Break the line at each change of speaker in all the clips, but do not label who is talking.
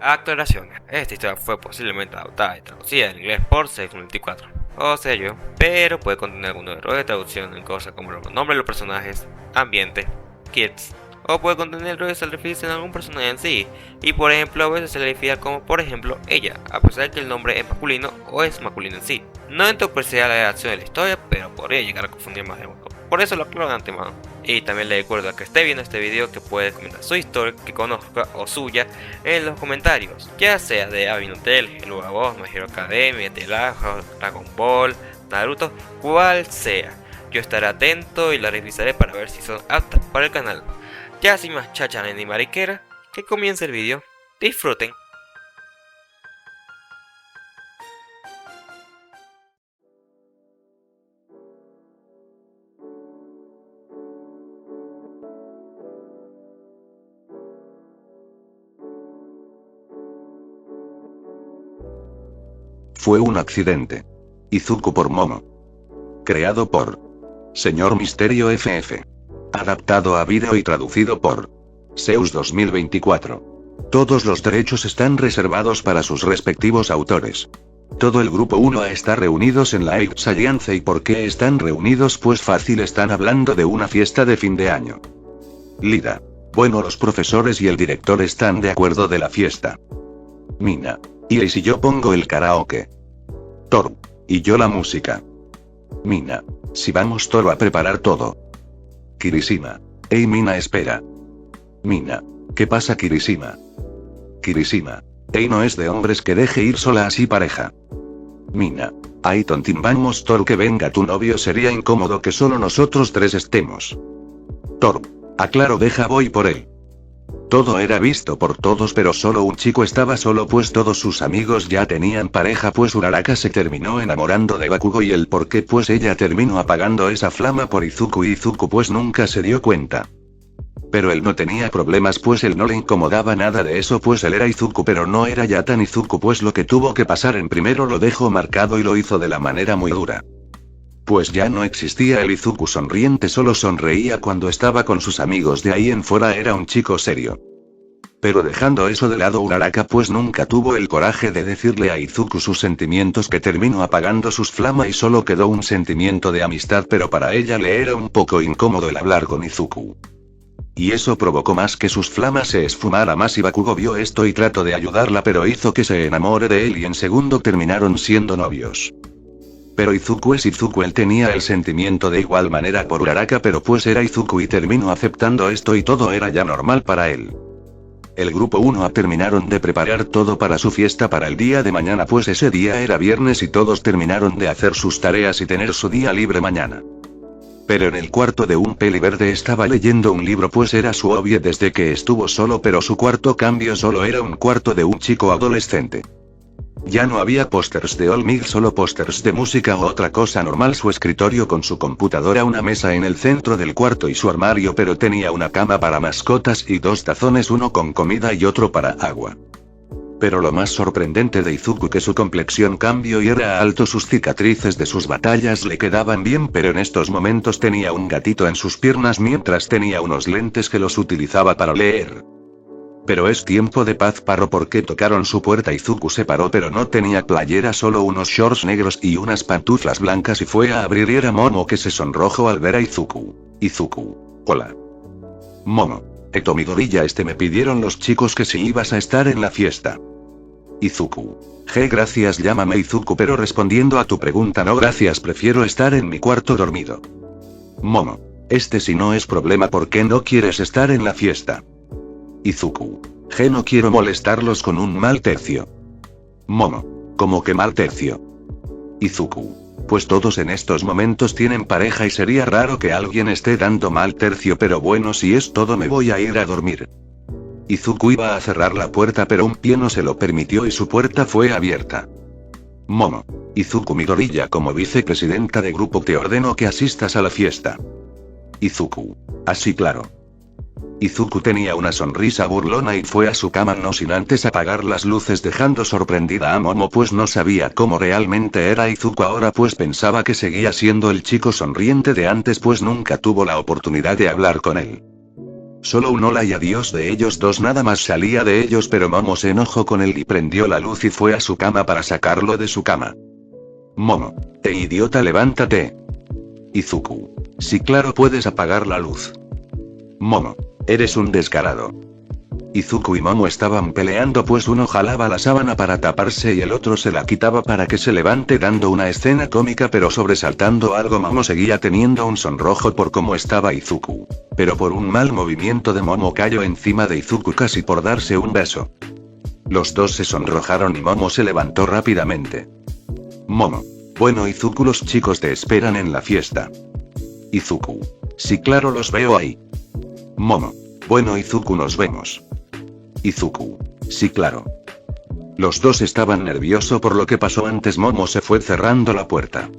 Aclaraciones. Esta historia fue posiblemente adaptada y traducida en inglés por Sage24, o sea yo, pero puede contener algunos errores de traducción en cosas como los nombres de los personajes, ambiente, kids, o puede contener errores al referirse a algún personaje en sí, y por ejemplo a veces se le define como por ejemplo ella, a pesar de que el nombre es masculino o es masculino en sí. No entorpecería la redacción de la historia, pero podría llegar a confundir más de uno. Por eso lo aclaro de antemano. Y también le recuerdo a que esté viendo este video que puede comentar su historia que conozca o suya en los comentarios, ya sea de Abinotel, Hello Voz, My Hero Academia, Telaja, Dragon Ball, Naruto, cual sea. Yo estaré atento y la revisaré para ver si son aptas para el canal. Ya sin más cháchara ni mariquera, que comience el video. Disfruten.
Fue un accidente. Izuku por Momo. Creado por Señor Misterio FF. Adaptado a vídeo y traducido por Zeus 2024. Todos los derechos están reservados para sus respectivos autores. Todo el grupo 1A está reunidos en la X Alliance. ¿Y por qué están reunidos? Pues fácil, están hablando de una fiesta de fin de año. Lida. Bueno, los profesores y el director están de acuerdo de la fiesta. Mina. ¿Y si yo pongo el karaoke? Toru. Y yo la música. Mina. Si vamos Toru a preparar todo. Kirishima. Ey Mina, espera. Mina. ¿Qué pasa, Kirishima? Kirishima. Ey, no es de hombres que deje ir sola así pareja. Mina. Ay, tontín, vamos Toru, que venga tu novio, sería incómodo que solo nosotros tres estemos. Toru. Aclaro, deja, voy por él. Todo era visto por todos, pero solo un chico estaba solo, pues todos sus amigos ya tenían pareja, pues Uraraka se terminó enamorando de Bakugo. ¿Y el por qué? Pues ella terminó apagando esa flama por Izuku, y Izuku pues nunca se dio cuenta. Pero él no tenía problemas, pues él no le incomodaba nada de eso, pues él era Izuku, pero no era ya tan Izuku, pues lo que tuvo que pasar en primero lo dejó marcado y lo hizo de la manera muy dura. Pues ya no existía el Izuku sonriente, solo sonreía cuando estaba con sus amigos, de ahí en fuera era un chico serio. Pero dejando eso de lado, Uraraka pues nunca tuvo el coraje de decirle a Izuku sus sentimientos, que terminó apagando sus flamas y solo quedó un sentimiento de amistad, pero para ella le era un poco incómodo el hablar con Izuku. Y eso provocó más que sus flamas se esfumara más, y Bakugo vio esto y trató de ayudarla, pero hizo que se enamore de él y en segundo terminaron siendo novios. Pero Izuku es Izuku, él tenía el sentimiento de igual manera por Uraraka, pero pues era Izuku y terminó aceptando esto y todo era ya normal para él. El grupo 1A terminaron de preparar todo para su fiesta para el día de mañana, pues ese día era viernes y todos terminaron de hacer sus tareas y tener su día libre mañana. Pero en el cuarto de un peli verde estaba leyendo un libro, pues era su hobby desde que estuvo solo, pero su cuarto cambio solo era un cuarto de un chico adolescente. Ya no había pósters de All Might, solo pósters de música o otra cosa normal, su escritorio con su computadora, una mesa en el centro del cuarto y su armario, pero tenía una cama para mascotas y dos tazones, uno con comida y otro para agua. Pero lo más sorprendente de Izuku que su complexión cambió y era alto, sus cicatrices de sus batallas le quedaban bien, pero en estos momentos tenía un gatito en sus piernas mientras tenía unos lentes que los utilizaba para leer. Pero es tiempo de paz, paró porque tocaron su puerta. Izuku se paró, pero no tenía playera, solo unos shorts negros y unas pantuflas blancas, y fue a abrir y era Momo, que se sonrojó al ver a Izuku. Izuku. Hola. Momo. Midoriya, me pidieron los chicos que si ibas a estar en la fiesta. Izuku. Gracias, llámame Izuku, pero respondiendo a tu pregunta, no gracias, prefiero estar en mi cuarto dormido. Momo. Si no es problema, ¿por qué no quieres estar en la fiesta? Izuku. No quiero molestarlos con un mal tercio. Momo. ¿Cómo que mal tercio? Izuku. Pues todos en estos momentos tienen pareja y sería raro que alguien esté dando mal tercio, pero bueno, si es todo me voy a ir a dormir. Izuku iba a cerrar la puerta, pero un pie no se lo permitió y su puerta fue abierta. Momo. Izuku, Midoriya, como vicepresidenta de grupo te ordeno que asistas a la fiesta. Izuku. Así claro. Izuku tenía una sonrisa burlona y fue a su cama no sin antes apagar las luces, dejando sorprendida a Momo, pues no sabía cómo realmente era Izuku ahora, pues pensaba que seguía siendo el chico sonriente de antes, pues nunca tuvo la oportunidad de hablar con él. Solo un hola y adiós de ellos dos nada más salía de ellos, pero Momo se enojó con él y prendió la luz y fue a su cama para sacarlo de su cama. Momo. Idiota, levántate. Izuku. Sí, claro, puedes apagar la luz. Momo. Eres un descarado. Izuku y Momo estaban peleando pues uno jalaba la sábana para taparse y el otro se la quitaba para que se levante, dando una escena cómica, pero sobresaltando algo. Momo seguía teniendo un sonrojo por cómo estaba Izuku. Pero por un mal movimiento de Momo cayó encima de Izuku casi por darse un beso. Los dos se sonrojaron y Momo se levantó rápidamente. Momo. Bueno, Izuku, los chicos te esperan en la fiesta. Izuku. Sí, claro, los veo ahí. Momo. Bueno, Izuku, nos vemos. Izuku. Sí, claro. Los dos estaban nerviosos por lo que pasó antes. Momo se fue cerrando la puerta.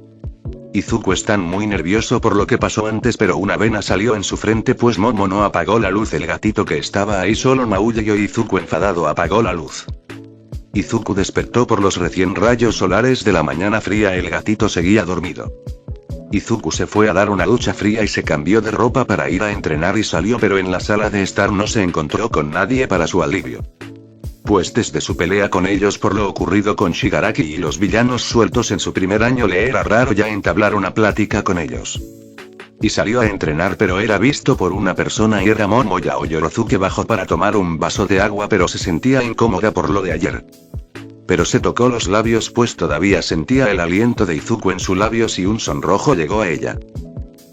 Izuku está muy nervioso por lo que pasó antes, pero una vena salió en su frente pues Momo no apagó la luz. El gatito que estaba ahí solo maulla y Izuku enfadado apagó la luz. Izuku despertó por los recién rayos solares de la mañana fría. El gatito seguía dormido. Izuku se fue a dar una ducha fría y se cambió de ropa para ir a entrenar y salió, pero en la sala de estar no se encontró con nadie para su alivio. Pues desde su pelea con ellos por lo ocurrido con Shigaraki y los villanos sueltos en su primer año le era raro ya entablar una plática con ellos. Y salió a entrenar, pero era visto por una persona y era Momo Yaoyorozu, que bajó para tomar un vaso de agua pero se sentía incómoda por lo de ayer. Pero se tocó los labios pues todavía sentía el aliento de Izuku en sus labios y un sonrojo llegó a ella.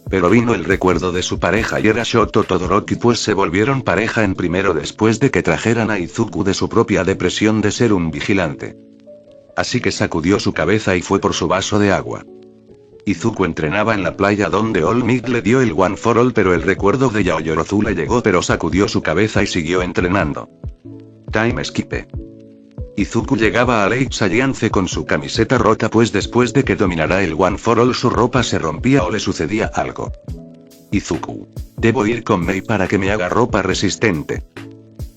Pero vino el recuerdo de su pareja y era Shoto Todoroki, pues se volvieron pareja en primero después de que trajeran a Izuku de su propia depresión de ser un vigilante. Así que sacudió su cabeza y fue por su vaso de agua. Izuku entrenaba en la playa donde All Might le dio el One for All, pero el recuerdo de Yaoyorozu le llegó, pero sacudió su cabeza y siguió entrenando. Time skip. Izuku llegaba a Lake Saliance con su camiseta rota pues después de que dominara el One for All su ropa se rompía o le sucedía algo. Izuku. Debo ir con Mei para que me haga ropa resistente.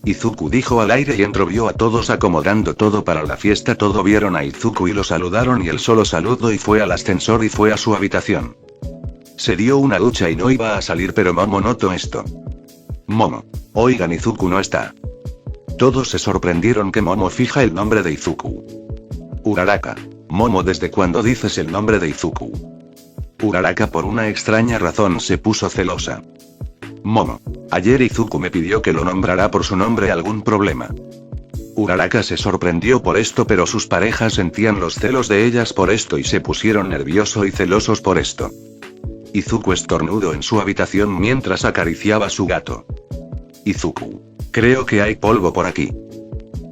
Izuku dijo al aire y entró, vio a todos acomodando todo para la fiesta. Todo vieron a Izuku y lo saludaron y él solo saludó y fue al ascensor y fue a su habitación. Se dio una ducha y no iba a salir, pero Momo notó esto. Momo. Oigan, Izuku no está. Todos se sorprendieron que Momo fija el nombre de Izuku. Uraraka. Momo, ¿desde cuándo dices el nombre de Izuku? Uraraka por una extraña razón se puso celosa. Momo. Ayer Izuku me pidió que lo nombrara por su nombre. ¿Algún problema? Uraraka se sorprendió por esto, pero sus parejas sentían los celos de ellas por esto y se pusieron nerviosos y celosos por esto. Izuku estornudó en su habitación mientras acariciaba a su gato. Izuku. Creo que hay polvo por aquí.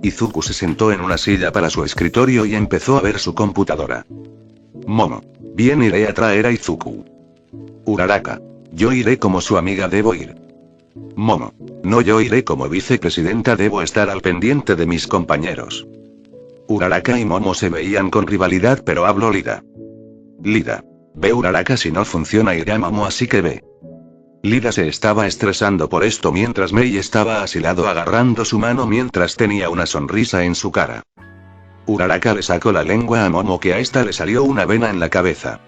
Izuku se sentó en una silla para su escritorio y empezó a ver su computadora. Momo. Bien, iré a traer a Izuku. Uraraka. Yo iré como su amiga, debo ir. Momo. No, yo iré como vicepresidenta, debo estar al pendiente de mis compañeros. Uraraka y Momo se veían con rivalidad, pero habló Lida. Lida. Ve, Uraraka, si no funciona iré a Momo, así que ve. Lida se estaba estresando por esto mientras Mei estaba a su lado agarrando su mano mientras tenía una sonrisa en su cara. Uraraka le sacó la lengua a Momo, que a esta le salió una vena en la cabeza.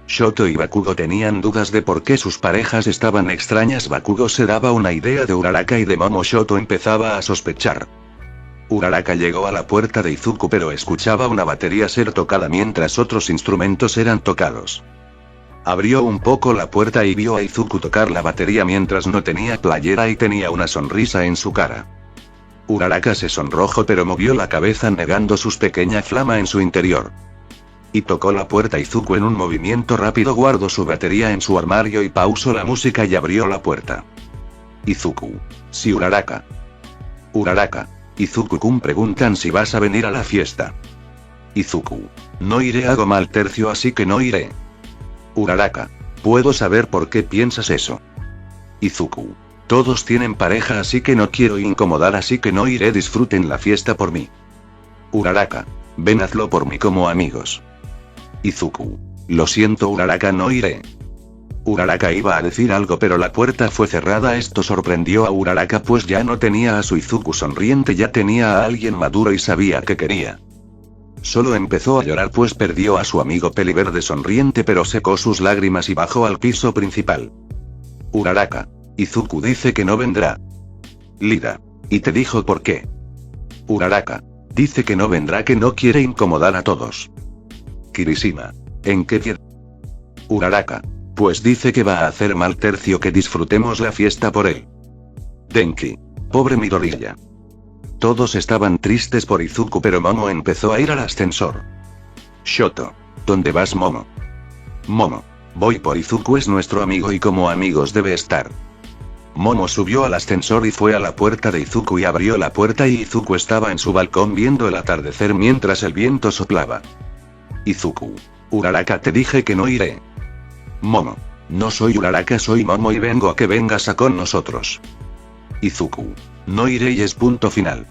Shoto y Bakugo tenían dudas de por qué sus parejas estaban extrañas. Bakugo se daba una idea de Uraraka y de Momo. Shoto empezaba a sospechar. Uraraka llegó a la puerta de Izuku pero escuchaba una batería ser tocada mientras otros instrumentos eran tocados. Abrió un poco la puerta y vio a Izuku tocar la batería mientras no tenía playera y tenía una sonrisa en su cara. Uraraka se sonrojó pero movió la cabeza negando su pequeña flama en su interior. Y tocó la puerta. Izuku en un movimiento rápido guardó su batería en su armario y pausó la música y abrió la puerta. Izuku. Sí, Uraraka. Uraraka. Izuku-kun, preguntan si vas a venir a la fiesta. Izuku. No iré, hago mal tercio así que no iré. Uraraka. ¿Puedo saber por qué piensas eso? Izuku. Todos tienen pareja así que no quiero incomodar, así que no iré, disfruten la fiesta por mí. Uraraka. Ven, hazlo por mí como amigos. Izuku. Lo siento, Uraraka, no iré. Uraraka iba a decir algo pero la puerta fue cerrada. Esto sorprendió a Uraraka pues ya no tenía a su Izuku sonriente, ya tenía a alguien maduro y sabía que quería. Solo empezó a llorar pues perdió a su amigo peliverde sonriente, pero secó sus lágrimas y bajó al piso principal. Uraraka. Izuku dice que no vendrá. Lida. ¿Y te dijo por qué? Uraraka. Dice que no vendrá, que no quiere incomodar a todos. Kirishima. ¿En qué quiere? Uraraka. Pues dice que va a hacer mal tercio que disfrutemos la fiesta por él. Denki. Pobre Midoriya. Todos estaban tristes por Izuku, pero Momo empezó a ir al ascensor. Shoto. ¿Dónde vas, Momo? Momo. Voy por Izuku, es nuestro amigo y como amigos debe estar. Momo subió al ascensor y fue a la puerta de Izuku y abrió la puerta y Izuku estaba en su balcón viendo el atardecer mientras el viento soplaba. Izuku. Uraraka, te dije que no iré. Momo. No soy Uraraka, soy Momo y vengo a que vengas a con nosotros. Izuku. No iré y es punto final.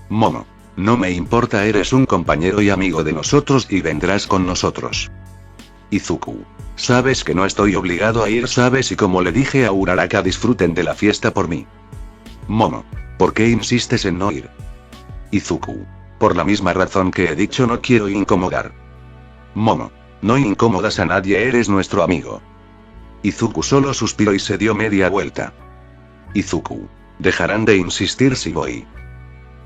Momo. No me importa, eres un compañero y amigo de nosotros y vendrás con nosotros. Izuku. Sabes que no estoy obligado a ir, sabes, y como le dije a Uraraka, disfruten de la fiesta por mí. Momo. ¿Por qué insistes en no ir? Izuku. Por la misma razón que he dicho, no quiero incomodar. Momo. No incomodas a nadie, eres nuestro amigo. Izuku solo suspiró y se dio media vuelta. Izuku. Dejarán de insistir si voy.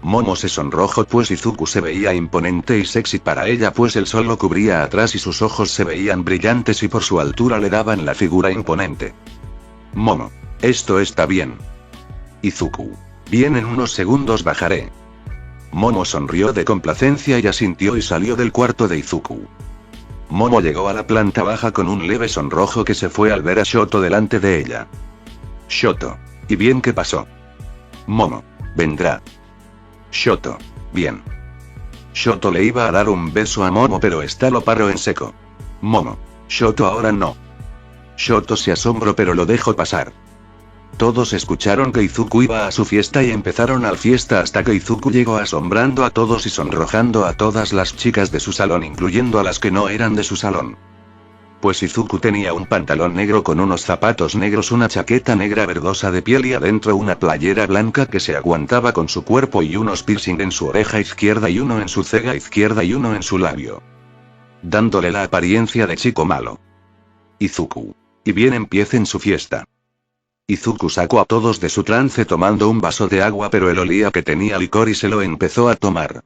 Momo se sonrojó pues Izuku se veía imponente y sexy para ella, pues el sol lo cubría atrás y sus ojos se veían brillantes y por su altura le daban la figura imponente. Momo. Esto está bien. Izuku. Bien, en unos segundos bajaré. Momo sonrió de complacencia y asintió y salió del cuarto de Izuku. Momo llegó a la planta baja con un leve sonrojo que se fue al ver a Shoto delante de ella. Shoto. ¿Y bien qué pasó? Momo. Vendrá. Shoto. Bien. Shoto le iba a dar un beso a Momo, pero esta lo paró en seco. Momo. Shoto, ahora no. Shoto se asombró pero lo dejó pasar. Todos escucharon que Izuku iba a su fiesta y empezaron a la fiesta hasta que Izuku llegó asombrando a todos y sonrojando a todas las chicas de su salón, incluyendo a las que no eran de su salón. Pues Izuku tenía un pantalón negro con unos zapatos negros, una chaqueta negra verdosa de piel y adentro una playera blanca que se aguantaba con su cuerpo y unos piercing en su oreja izquierda y uno en su ceja izquierda y uno en su labio, dándole la apariencia de chico malo. Izuku. Y bien, empiecen su fiesta. Izuku sacó a todos de su trance tomando un vaso de agua, pero él olía que tenía licor y se lo empezó a tomar.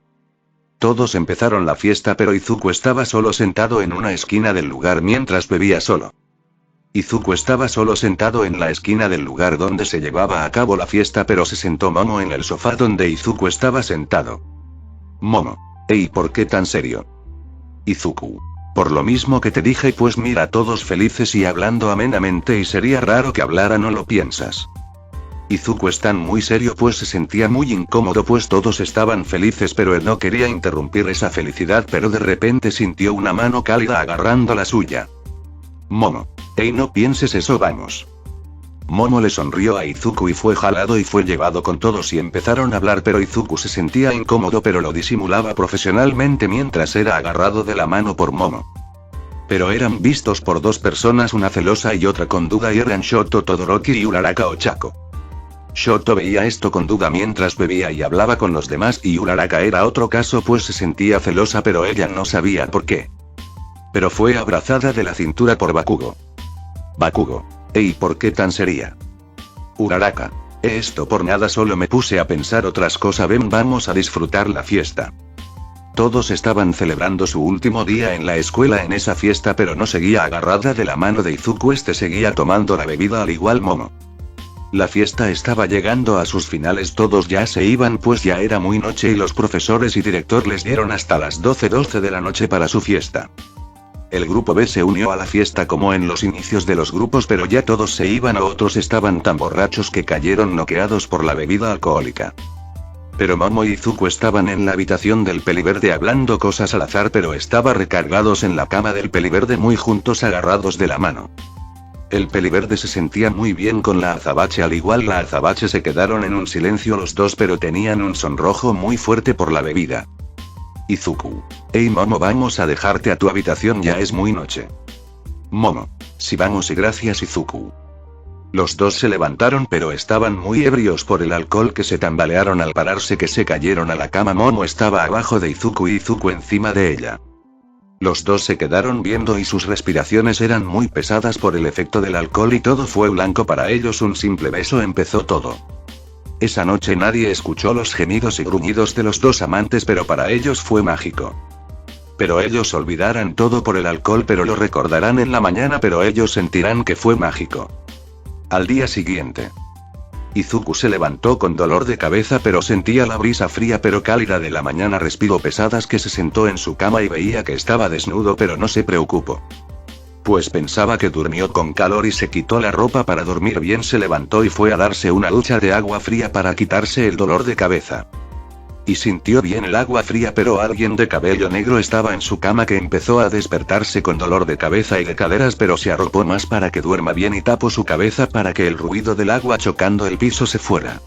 Todos empezaron la fiesta, pero Izuku estaba solo sentado en una esquina del lugar mientras bebía solo. Izuku estaba solo sentado en la esquina del lugar donde se llevaba a cabo la fiesta, pero se sentó Momo en el sofá donde Izuku estaba sentado. Momo. ¿Y por qué tan serio? Izuku. Por lo mismo que te dije, pues mira, todos felices y hablando amenamente y sería raro que hablara, ¿no lo piensas? Izuku está muy serio pues se sentía muy incómodo pues todos estaban felices pero él no quería interrumpir esa felicidad, pero de repente sintió una mano cálida agarrando la suya. Momo. No pienses eso, vamos. Momo le sonrió a Izuku y fue jalado y fue llevado con todos y empezaron a hablar, pero Izuku se sentía incómodo pero lo disimulaba profesionalmente mientras era agarrado de la mano por Momo. Pero eran vistos por dos personas, una celosa y otra con duda, y eran Shoto Todoroki y Uraraka Ochako. Shoto veía esto con duda mientras bebía y hablaba con los demás, y Uraraka era otro caso pues se sentía celosa pero ella no sabía por qué. Pero fue abrazada de la cintura por Bakugo. Bakugo. ¿Por qué tan seria? Uraraka. Esto por nada, solo me puse a pensar otras cosas. Ven, vamos a disfrutar la fiesta. Todos estaban celebrando su último día en la escuela en esa fiesta, pero no seguía agarrada de la mano de Izuku, este seguía tomando la bebida al igual Momo. La fiesta estaba llegando a sus finales, todos ya se iban pues ya era muy noche y los profesores y director les dieron hasta las 12 de la noche para su fiesta. El grupo B se unió a la fiesta como en los inicios de los grupos, pero ya todos se iban o otros estaban tan borrachos que cayeron noqueados por la bebida alcohólica. Pero Momo y Izuku estaban en la habitación del peliverde hablando cosas al azar, pero estaban recargados en la cama del peliverde muy juntos agarrados de la mano. El peliverde se sentía muy bien con la azabache, al igual la azabache se quedaron en un silencio los dos, pero tenían un sonrojo muy fuerte por la bebida. Izuku. Momo, vamos a dejarte a tu habitación, ya es muy noche. Momo. Sí, vamos y gracias Izuku. Los dos se levantaron pero estaban muy ebrios por el alcohol que se tambalearon al pararse, que se cayeron a la cama. Momo estaba abajo de Izuku y Izuku encima de ella. Los dos se quedaron viendo y sus respiraciones eran muy pesadas por el efecto del alcohol y todo fue blanco para ellos. Un simple beso empezó todo. Esa noche nadie escuchó los gemidos y gruñidos de los dos amantes, pero para ellos fue mágico. Pero ellos olvidarán todo por el alcohol, pero lo recordarán en la mañana, pero ellos sentirán que fue mágico. Al día siguiente, Izuku se levantó con dolor de cabeza, pero sentía la brisa fría pero cálida de la mañana. Respiró pesadas que se sentó en su cama y veía que estaba desnudo, pero no se preocupó. Pues pensaba que durmió con calor y se quitó la ropa para dormir bien. Se levantó y fue a darse una ducha de agua fría para quitarse el dolor de cabeza. Y sintió bien el agua fría, pero alguien de cabello negro estaba en su cama que empezó a despertarse con dolor de cabeza y de caderas, pero se arropó más para que duerma bien y tapó su cabeza para que el ruido del agua chocando el piso se fuera.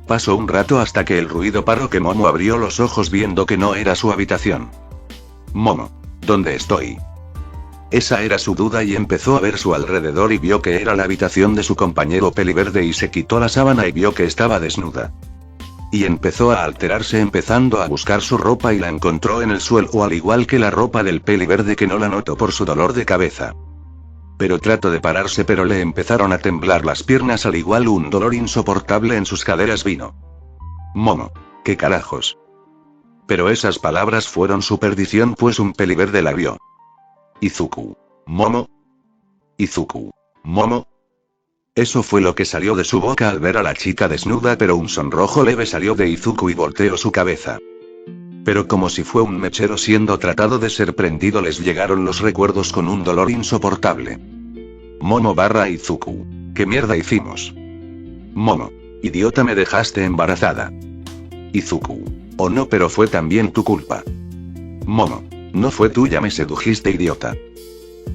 Pasó un rato hasta que el ruido paró, que Momo abrió los ojos viendo que no era su habitación. Momo, ¿dónde estoy? Esa era su duda y empezó a ver su alrededor y vio que era la habitación de su compañero peliverde y se quitó la sábana y vio que estaba desnuda. Y empezó a alterarse empezando a buscar su ropa y la encontró en el suelo, al igual que la ropa del peliverde, que no la notó por su dolor de cabeza. Pero trató de pararse, pero le empezaron a temblar las piernas, al igual un dolor insoportable en sus caderas vino. Momo, ¿qué carajos? Pero esas palabras fueron su perdición, pues un peliverde la vio. Izuku. Momo. Izuku. Momo. Eso fue lo que salió de su boca al ver a la chica desnuda, pero un sonrojo leve salió de Izuku y volteó su cabeza. Pero como si fue un mechero siendo tratado de ser prendido, les llegaron los recuerdos con un dolor insoportable. Momo / Izuku. ¿Qué mierda hicimos? Momo. Idiota, me dejaste embarazada. Izuku. Oh no, pero fue también tu culpa. Momo. No fue tuya, me sedujiste, idiota.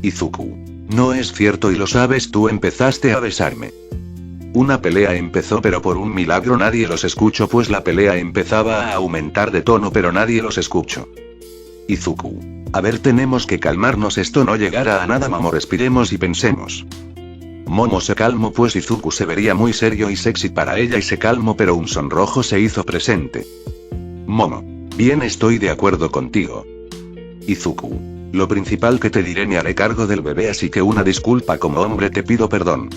Izuku. No es cierto y lo sabes, tú empezaste a besarme. Una pelea empezó, pero por un milagro nadie los escuchó, pues la pelea empezaba a aumentar de tono, pero nadie los escuchó. Izuku. A ver, tenemos que calmarnos, esto no llegará a nada, Momo, respiremos y pensemos. Momo se calmó, pues Izuku se vería muy serio y sexy para ella, y se calmó, pero un sonrojo se hizo presente. Momo. Bien, estoy de acuerdo contigo. Izuku. Lo principal que te diré, me haré cargo del bebé, así que una disculpa, como hombre te pido perdón.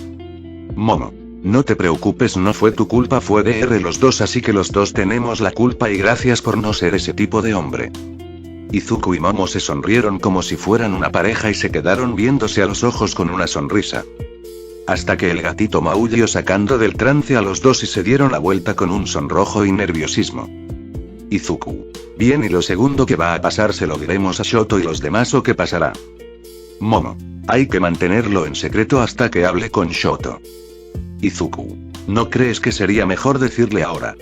Momo. No te preocupes, no fue tu culpa, fue de los dos, así que los dos tenemos la culpa y gracias por no ser ese tipo de hombre. Izuku y Momo se sonrieron como si fueran una pareja y se quedaron viéndose a los ojos con una sonrisa. Hasta que el gatito maulló sacando del trance a los dos y se dieron la vuelta con un sonrojo y nerviosismo. Izuku. Bien, y lo segundo que va a pasar se lo diremos a Shoto y los demás, ¿o qué pasará? Momo. Hay que mantenerlo en secreto hasta que hable con Shoto. Izuku. ¿No crees que sería mejor decirle ahora?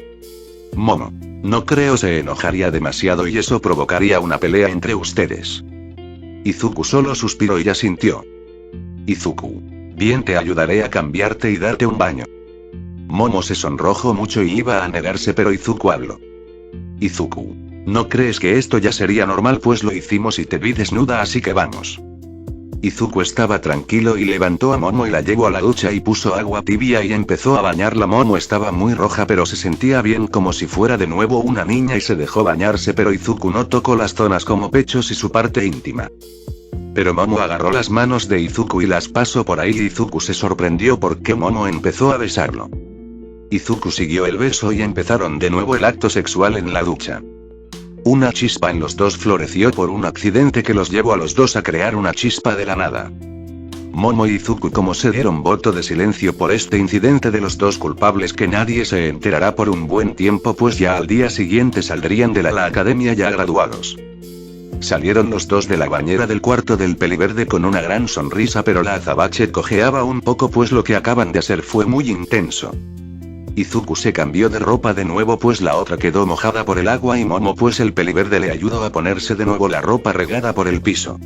Momo. No creo, se enojaría demasiado y eso provocaría una pelea entre ustedes. Izuku solo suspiró y asintió. Izuku. Bien, te ayudaré a cambiarte y darte un baño. Momo se sonrojó mucho y iba a negarse, pero Izuku habló. Izuku. ¿No crees que esto ya sería normal? Pues lo hicimos y te vi desnuda, así que vamos. Izuku estaba tranquilo y levantó a Momo y la llevó a la ducha y puso agua tibia y empezó a bañarla. Momo estaba muy roja, pero se sentía bien como si fuera de nuevo una niña y se dejó bañarse, pero Izuku no tocó las zonas como pechos y su parte íntima. Pero Momo agarró las manos de Izuku y las pasó por ahí y Izuku se sorprendió porque Momo empezó a besarlo. Izuku siguió el beso y empezaron de nuevo el acto sexual en la ducha. Una chispa en los dos floreció por un accidente que los llevó a los dos a crear una chispa de la nada. Momo y Izuku como se dieron voto de silencio por este incidente de los dos culpables, que nadie se enterará por un buen tiempo, pues ya al día siguiente saldrían de la academia ya graduados. Salieron los dos de la bañera del cuarto del peliverde con una gran sonrisa, pero la azabache cojeaba un poco, pues lo que acaban de hacer fue muy intenso. Izuku se cambió de ropa de nuevo, pues la otra quedó mojada por el agua, y Momo pues el peliverde le ayudó a ponerse de nuevo la ropa regada por el piso.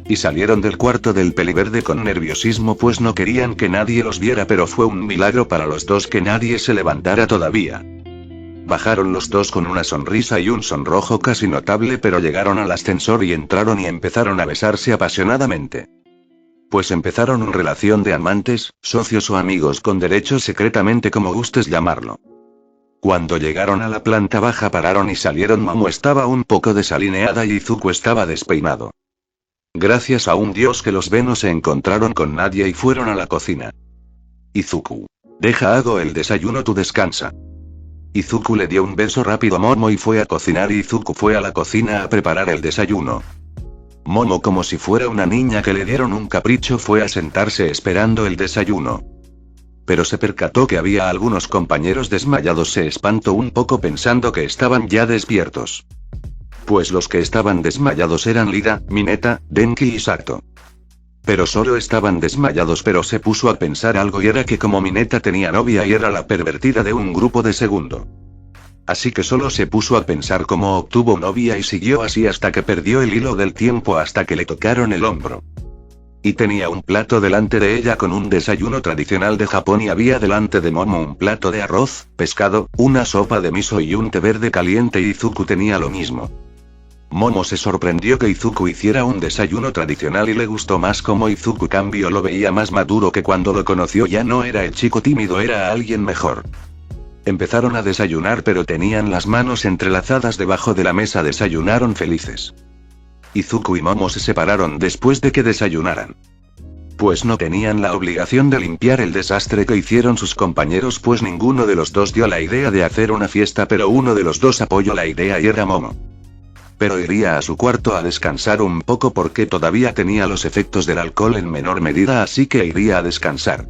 Y salieron del cuarto del peliverde con nerviosismo, pues no querían que nadie los viera, pero fue un milagro para los dos que nadie se levantara todavía. Bajaron los dos con una sonrisa y un sonrojo casi notable, pero llegaron al ascensor y entraron y empezaron a besarse apasionadamente. Pues empezaron una relación de amantes, socios o amigos con derechos, secretamente, como gustes llamarlo. Cuando llegaron a la planta baja pararon y salieron. Momo estaba un poco desalineada y Izuku estaba despeinado. Gracias a un dios que los ve no se encontraron con nadie y fueron a la cocina. Izuku. Deja hago el desayuno, tú descansa. Izuku le dio un beso rápido a Momo y fue a cocinar. Izuku fue a la cocina a preparar el desayuno. Momo, como si fuera una niña que le dieron un capricho, fue a sentarse esperando el desayuno. Pero se percató que había algunos compañeros desmayados. Se espantó un poco pensando que estaban ya despiertos. Pues los que estaban desmayados eran Lida, Mineta, Denki y Sato. Pero solo estaban desmayados, pero se puso a pensar algo y era que como Mineta tenía novia y era la pervertida de un grupo de segundo. Así que solo se puso a pensar cómo obtuvo novia y siguió así hasta que perdió el hilo del tiempo hasta que le tocaron el hombro. Y tenía un plato delante de ella con un desayuno tradicional de Japón y había delante de Momo un plato de arroz, pescado, una sopa de miso y un té verde caliente y Izuku tenía lo mismo. Momo se sorprendió que Izuku hiciera un desayuno tradicional y le gustó más como Izuku cambio lo veía más maduro que cuando lo conoció. Ya no era el chico tímido, era alguien mejor. Empezaron a desayunar pero tenían las manos entrelazadas debajo de la mesa. Desayunaron felices. Izuku y Momo se separaron después de que desayunaran. Pues no tenían la obligación de limpiar el desastre que hicieron sus compañeros, pues ninguno de los dos dio la idea de hacer una fiesta, pero uno de los dos apoyó la idea y era Momo. Pero iría a su cuarto a descansar un poco porque todavía tenía los efectos del alcohol en menor medida, así que iría a descansar.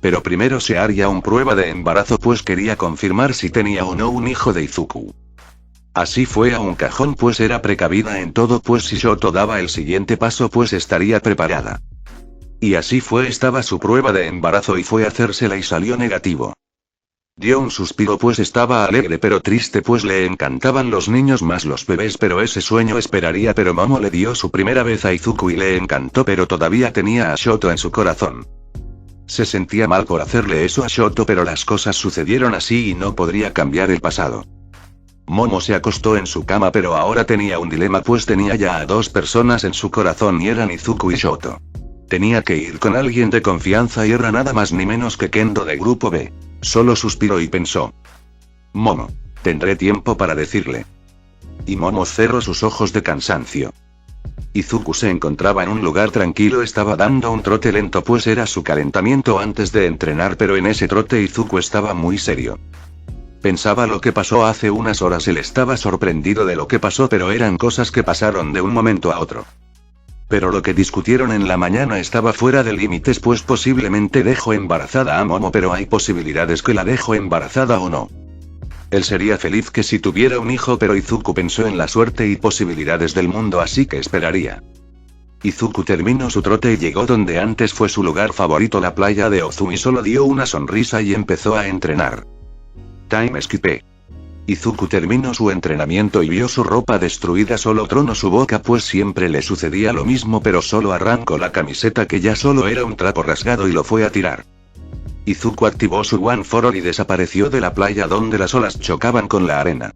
Pero primero se haría una prueba de embarazo, pues quería confirmar si tenía o no un hijo de Izuku. Así fue a un cajón, pues era precavida en todo, pues si Shoto daba el siguiente paso pues estaría preparada. Y así fue, estaba su prueba de embarazo y fue a hacérsela y salió negativo. Dio un suspiro pues estaba alegre pero triste, pues le encantaban los niños más los bebés, pero ese sueño esperaría. Pero Momo le dio su primera vez a Izuku y le encantó, pero todavía tenía a Shoto en su corazón. Se sentía mal por hacerle eso a Shoto, pero las cosas sucedieron así y no podría cambiar el pasado. Momo se acostó en su cama, pero ahora tenía un dilema, pues tenía ya a dos personas en su corazón y eran Izuku y Shoto. Tenía que ir con alguien de confianza y era nada más ni menos que Kendo de Grupo B. Solo suspiró y pensó: Momo. Tendré tiempo para decirle. Y Momo cerró sus ojos de cansancio. Izuku se encontraba en un lugar tranquilo, estaba dando un trote lento, pues era su calentamiento antes de entrenar, pero en ese trote Izuku estaba muy serio. Pensaba lo que pasó hace unas horas, él estaba sorprendido de lo que pasó, pero eran cosas que pasaron de un momento a otro. Pero lo que discutieron en la mañana estaba fuera de límites, pues posiblemente dejó embarazada a Momo, pero hay posibilidades que la dejó embarazada o no. Él sería feliz que si tuviera un hijo, pero Izuku pensó en la suerte y posibilidades del mundo, así que esperaría. Izuku terminó su trote y llegó donde antes fue su lugar favorito, la playa de Ozumi. Solo dio una sonrisa y empezó a entrenar. Time skip. Izuku terminó su entrenamiento y vio su ropa destruida, solo tronó su boca, pues siempre le sucedía lo mismo, pero solo arrancó la camiseta que ya solo era un trapo rasgado y lo fue a tirar. Izuku activó su One for All y desapareció de la playa donde las olas chocaban con la arena.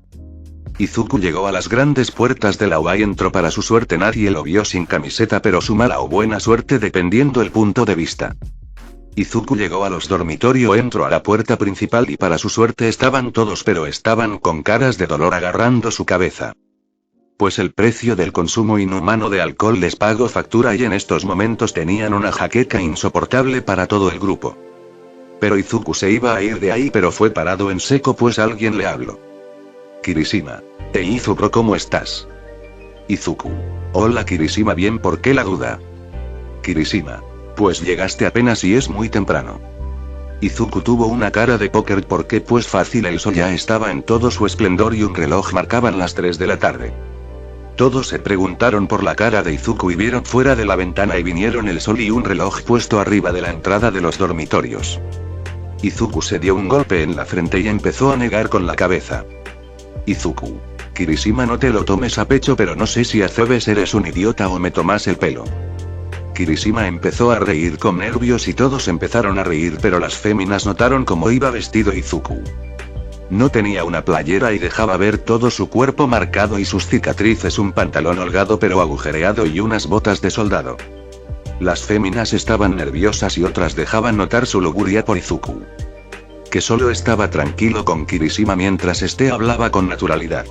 Izuku llegó a las grandes puertas del agua y entró. Para su suerte nadie lo vio sin camiseta, pero su mala o buena suerte dependiendo el punto de vista. Izuku llegó a los dormitorios, entró a la puerta principal y para su suerte estaban todos, pero estaban con caras de dolor agarrando su cabeza. Pues el precio del consumo inhumano de alcohol les pagó factura y en estos momentos tenían una jaqueca insoportable para todo el grupo. Pero Izuku se iba a ir de ahí, pero fue parado en seco pues alguien le habló. Kirishima. Izuku, ¿cómo estás? Izuku. Hola Kirishima, bien, ¿por qué la duda? Kirishima. Pues llegaste apenas y es muy temprano. Izuku tuvo una cara de póker porque pues fácil, el sol ya estaba en todo su esplendor y un reloj marcaban las 3 de la tarde. Todos se preguntaron por la cara de Izuku y vieron fuera de la ventana y vinieron el sol y un reloj puesto arriba de la entrada de los dormitorios. Izuku se dio un golpe en la frente y empezó a negar con la cabeza. Izuku. Kirishima, no te lo tomes a pecho, pero no sé si a veces eres un idiota o me tomas el pelo. Kirishima empezó a reír con nervios y todos empezaron a reír, pero las féminas notaron cómo iba vestido Izuku. No tenía una playera y dejaba ver todo su cuerpo marcado y sus cicatrices, un pantalón holgado pero agujereado y unas botas de soldado. Las féminas estaban nerviosas y otras dejaban notar su lujuria por Izuku. que solo estaba tranquilo con Kirishima mientras este hablaba con naturalidad.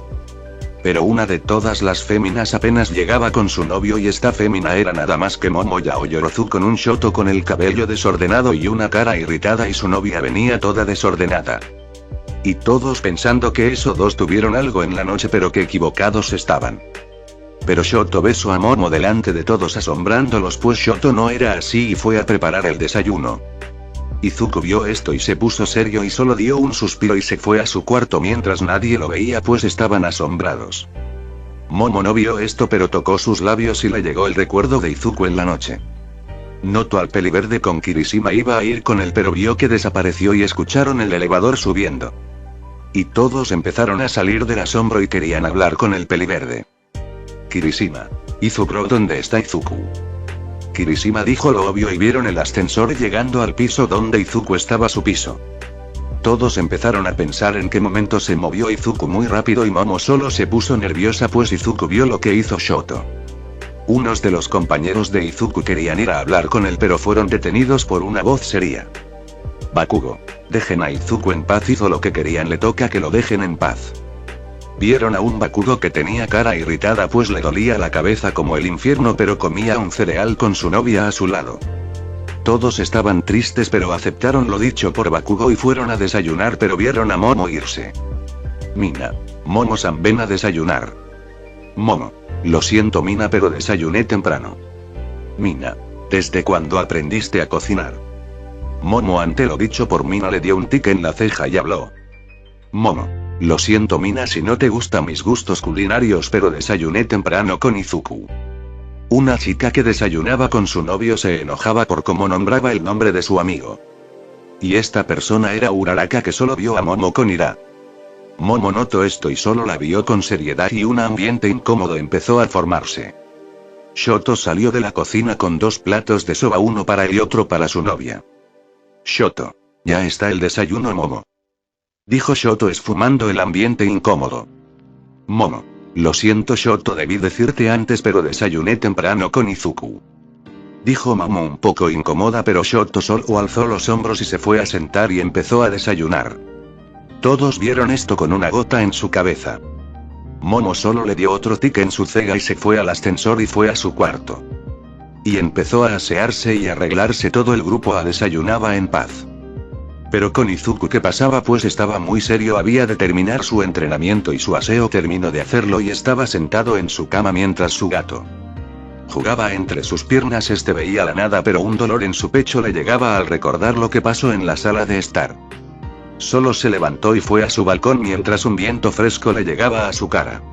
Pero una de todas las féminas apenas llegaba con su novio y esta fémina era nada más que Momo Yaoyorozu con un shoto con el cabello desordenado y una cara irritada y su novia venía toda desordenada. Y todos pensando que esos dos tuvieron algo en la noche pero que equivocados estaban. Pero Shoto besó a Momo delante de todos asombrándolos pues Shoto no era así y fue a preparar el desayuno. Izuku vio esto y se puso serio y solo dio un suspiro y se fue a su cuarto mientras nadie lo veía pues estaban asombrados. Momo no vio esto pero tocó sus labios y le llegó el recuerdo de Izuku en la noche. Notó al peliverde con Kirishima iba a ir con él pero vio que desapareció y escucharon el elevador subiendo. Y todos empezaron a salir del asombro y querían hablar con el peliverde. Kirishima. Izuku, ¿dónde está Izuku? Kirishima dijo lo obvio y vieron el ascensor llegando al piso donde Izuku estaba su piso. Todos empezaron a pensar en qué momento se movió Izuku muy rápido y Momo solo se puso nerviosa pues Izuku vio lo que hizo Shoto. Unos de los compañeros de Izuku querían ir a hablar con él pero fueron detenidos por una voz seria. Bakugo, dejen a Izuku en paz, hizo lo que querían, le toca que lo dejen en paz. Vieron a un Bakugo que tenía cara irritada pues le dolía la cabeza como el infierno pero comía un cereal con su novia a su lado. Todos estaban tristes pero aceptaron lo dicho por Bakugo y fueron a desayunar pero vieron a Momo irse. Mina. Momo-san, ven a desayunar. Momo. Lo siento Mina pero desayuné temprano. Mina. ¿Desde cuándo aprendiste a cocinar? Momo ante lo dicho por Mina le dio un tic en la ceja y habló. Momo. Lo siento Mina si no te gustan mis gustos culinarios pero desayuné temprano con Izuku. Una chica que desayunaba con su novio se enojaba por cómo nombraba el nombre de su amigo. Y esta persona era Uraraka que solo vio a Momo con ira. Momo notó esto y solo la vio con seriedad y un ambiente incómodo empezó a formarse. Shoto salió de la cocina con 2 platos de soba, uno para él y otro para su novia. Shoto. Ya está el desayuno Momo. Dijo Shoto esfumando el ambiente incómodo. Momo. Lo siento Shoto, debí decirte antes pero desayuné temprano con Izuku. Dijo Momo un poco incómoda pero Shoto solo alzó los hombros y se fue a sentar y empezó a desayunar. Todos vieron esto con una gota en su cabeza. Momo solo le dio otro tic en su ceja y se fue al ascensor y fue a su cuarto. Y empezó a asearse y arreglarse, todo el grupo desayunaba en paz. Pero con Izuku ¿qué pasaba? Pues estaba muy serio, había de terminar su entrenamiento y su aseo terminó de hacerlo y estaba sentado en su cama mientras su gato jugaba entre sus piernas. Este veía la nada pero un dolor en su pecho le llegaba al recordar lo que pasó en la sala de estar. Solo se levantó y fue a su balcón mientras un viento fresco le llegaba a su cara.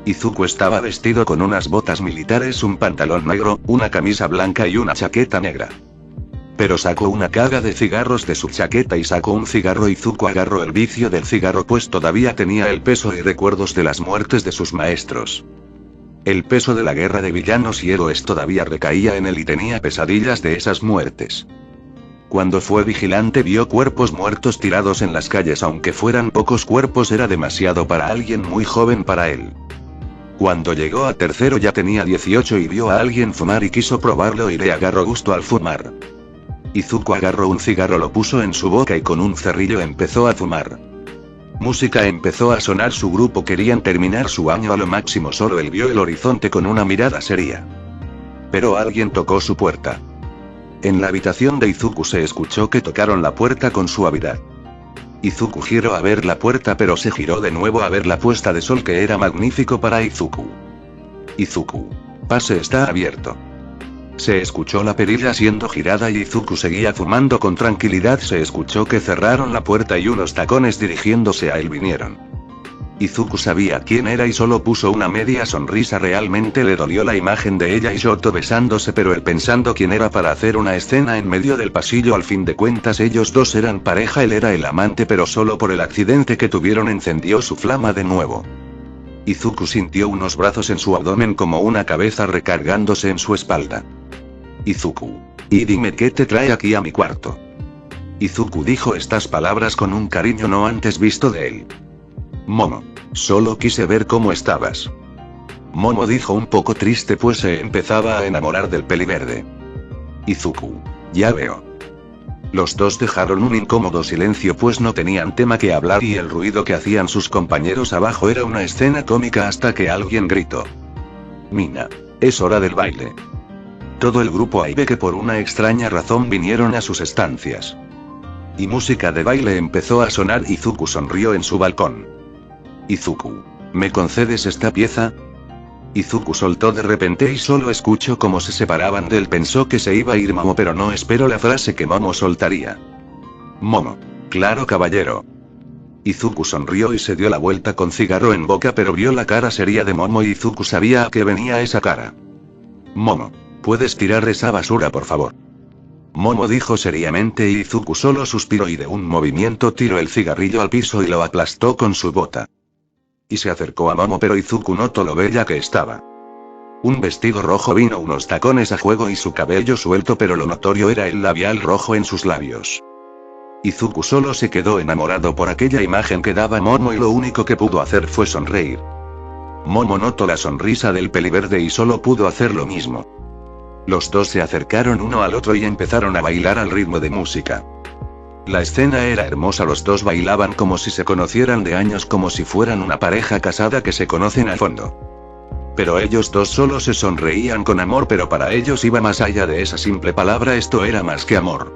Izuku estaba vestido con unas botas militares, un pantalón negro, una camisa blanca y una chaqueta negra. Pero sacó una caja de cigarros de su chaqueta y sacó un cigarro. Izuku agarró el vicio del cigarro pues todavía tenía el peso y recuerdos de las muertes de sus maestros. El peso de la guerra de villanos y héroes todavía recaía en él y tenía pesadillas de esas muertes. Cuando fue vigilante vio cuerpos muertos tirados en las calles, aunque fueran pocos cuerpos era demasiado para alguien muy joven para él. Cuando llegó a tercero ya tenía 18 y vio a alguien fumar y quiso probarlo y le agarró gusto al fumar. Izuku agarró un cigarro, lo puso en su boca y con un cerrillo empezó a fumar. Música empezó a sonar, su grupo querían terminar su año a lo máximo, solo él vio el horizonte con una mirada seria. Pero alguien tocó su puerta. En la habitación de Izuku se escuchó que tocaron la puerta con suavidad. Izuku giró a ver la puerta pero se giró de nuevo a ver la puesta de sol que era magnífico para Izuku. Izuku. Pase, está abierto. Se escuchó la perilla siendo girada y Izuku seguía fumando con tranquilidad. Se escuchó que cerraron la puerta y unos tacones dirigiéndose a él vinieron. Izuku sabía quién era y solo puso una media sonrisa. Realmente le dolió la imagen de ella y Shoto besándose, pero él pensando quién era para hacer una escena en medio del pasillo. Al fin de cuentas ellos dos eran pareja, él era el amante, pero solo por el accidente que tuvieron encendió su flama de nuevo. Izuku sintió unos brazos en su abdomen como una cabeza recargándose en su espalda. Izuku. Y dime qué te trae aquí a mi cuarto. Izuku dijo estas palabras con un cariño no antes visto de él. Momo. Solo quise ver cómo estabas. Momo dijo un poco triste pues se empezaba a enamorar del peliverde. Izuku. Ya veo. Los dos dejaron un incómodo silencio pues no tenían tema que hablar y el ruido que hacían sus compañeros abajo era una escena cómica hasta que alguien gritó: Mina, es hora del baile. Todo el grupo ahí ve que por una extraña razón vinieron a sus estancias. Y música de baile empezó a sonar y Izuku sonrió en su balcón. Izuku, ¿me concedes esta pieza? Izuku soltó de repente y solo escuchó cómo se separaban de él. Pensó que se iba a ir Momo pero no esperó la frase que Momo soltaría. Momo. Claro caballero. Izuku sonrió y se dio la vuelta con cigarro en boca pero vio la cara seria de Momo y Izuku sabía a qué venía esa cara. Momo, ¿puedes tirar esa basura por favor? Momo dijo seriamente y Izuku solo suspiró y de un movimiento tiró el cigarrillo al piso y lo aplastó con su bota. Y se acercó a Momo pero Izuku notó lo bella que estaba. Un vestido rojo vino, unos tacones a juego y su cabello suelto pero lo notorio era el labial rojo en sus labios. Izuku solo se quedó enamorado por aquella imagen que daba Momo y lo único que pudo hacer fue sonreír. Momo notó la sonrisa del peliverde y solo pudo hacer lo mismo. Los dos se acercaron uno al otro y empezaron a bailar al ritmo de música. La escena era hermosa, los dos bailaban como si se conocieran de años, como si fueran una pareja casada que se conocen a fondo. Pero ellos dos solo se sonreían con amor, pero para ellos iba más allá de esa simple palabra, esto era más que amor.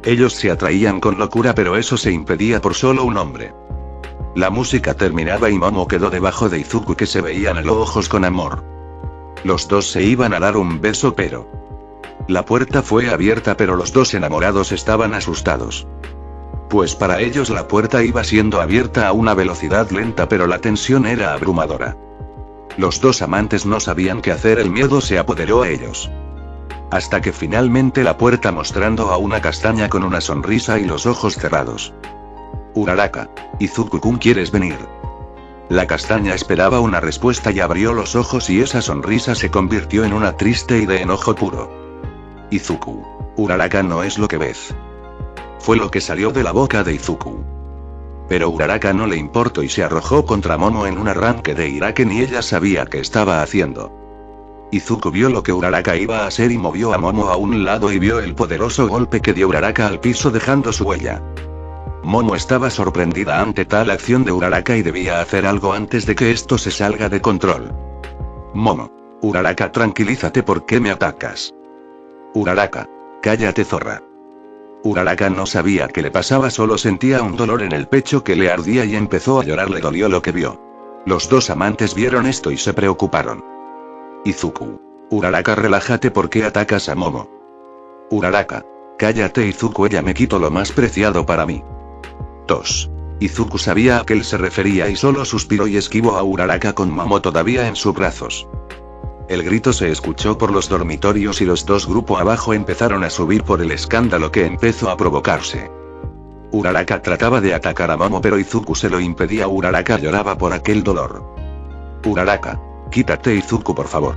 Ellos se atraían con locura pero eso se impedía por solo un hombre. La música terminaba y Momo quedó debajo de Izuku que se veían a los ojos con amor. Los dos se iban a dar un beso pero... La puerta fue abierta pero los dos enamorados estaban asustados. Pues para ellos la puerta iba siendo abierta a una velocidad lenta pero la tensión era abrumadora. Los dos amantes no sabían qué hacer, el miedo se apoderó a ellos. Hasta que finalmente la puerta mostrando a una castaña con una sonrisa y los ojos cerrados. Uraraka, Izuku-kun, ¿quieres venir? La castaña esperaba una respuesta y abrió los ojos y esa sonrisa se convirtió en una triste y de enojo puro. Izuku, Uraraka no es lo que ves. Fue lo que salió de la boca de Izuku. Pero Uraraka no le importó y se arrojó contra Momo en un arranque de ira que ni ella sabía qué estaba haciendo. Izuku vio lo que Uraraka iba a hacer y movió a Momo a un lado y vio el poderoso golpe que dio Uraraka al piso dejando su huella. Momo estaba sorprendida ante tal acción de Uraraka y debía hacer algo antes de que esto se salga de control. Momo. Uraraka, tranquilízate, ¿por qué me atacas? Uraraka. Cállate, zorra. Uraraka no sabía qué le pasaba, solo sentía un dolor en el pecho que le ardía y empezó a llorar, le dolió lo que vio. Los dos amantes vieron esto y se preocuparon. Izuku. Uraraka, relájate, ¿por qué atacas a Momo? Uraraka. Cállate, Izuku, ella me quitó lo más preciado para mí. Tos. Izuku sabía a qué él se refería y solo suspiró y esquivó a Uraraka con Momo todavía en sus brazos. El grito se escuchó por los dormitorios y los dos grupos abajo empezaron a subir por el escándalo que empezó a provocarse. Uraraka trataba de atacar a Momo pero Izuku se lo impedía. Uraraka lloraba por aquel dolor. Uraraka. Quítate, Izuku, por favor.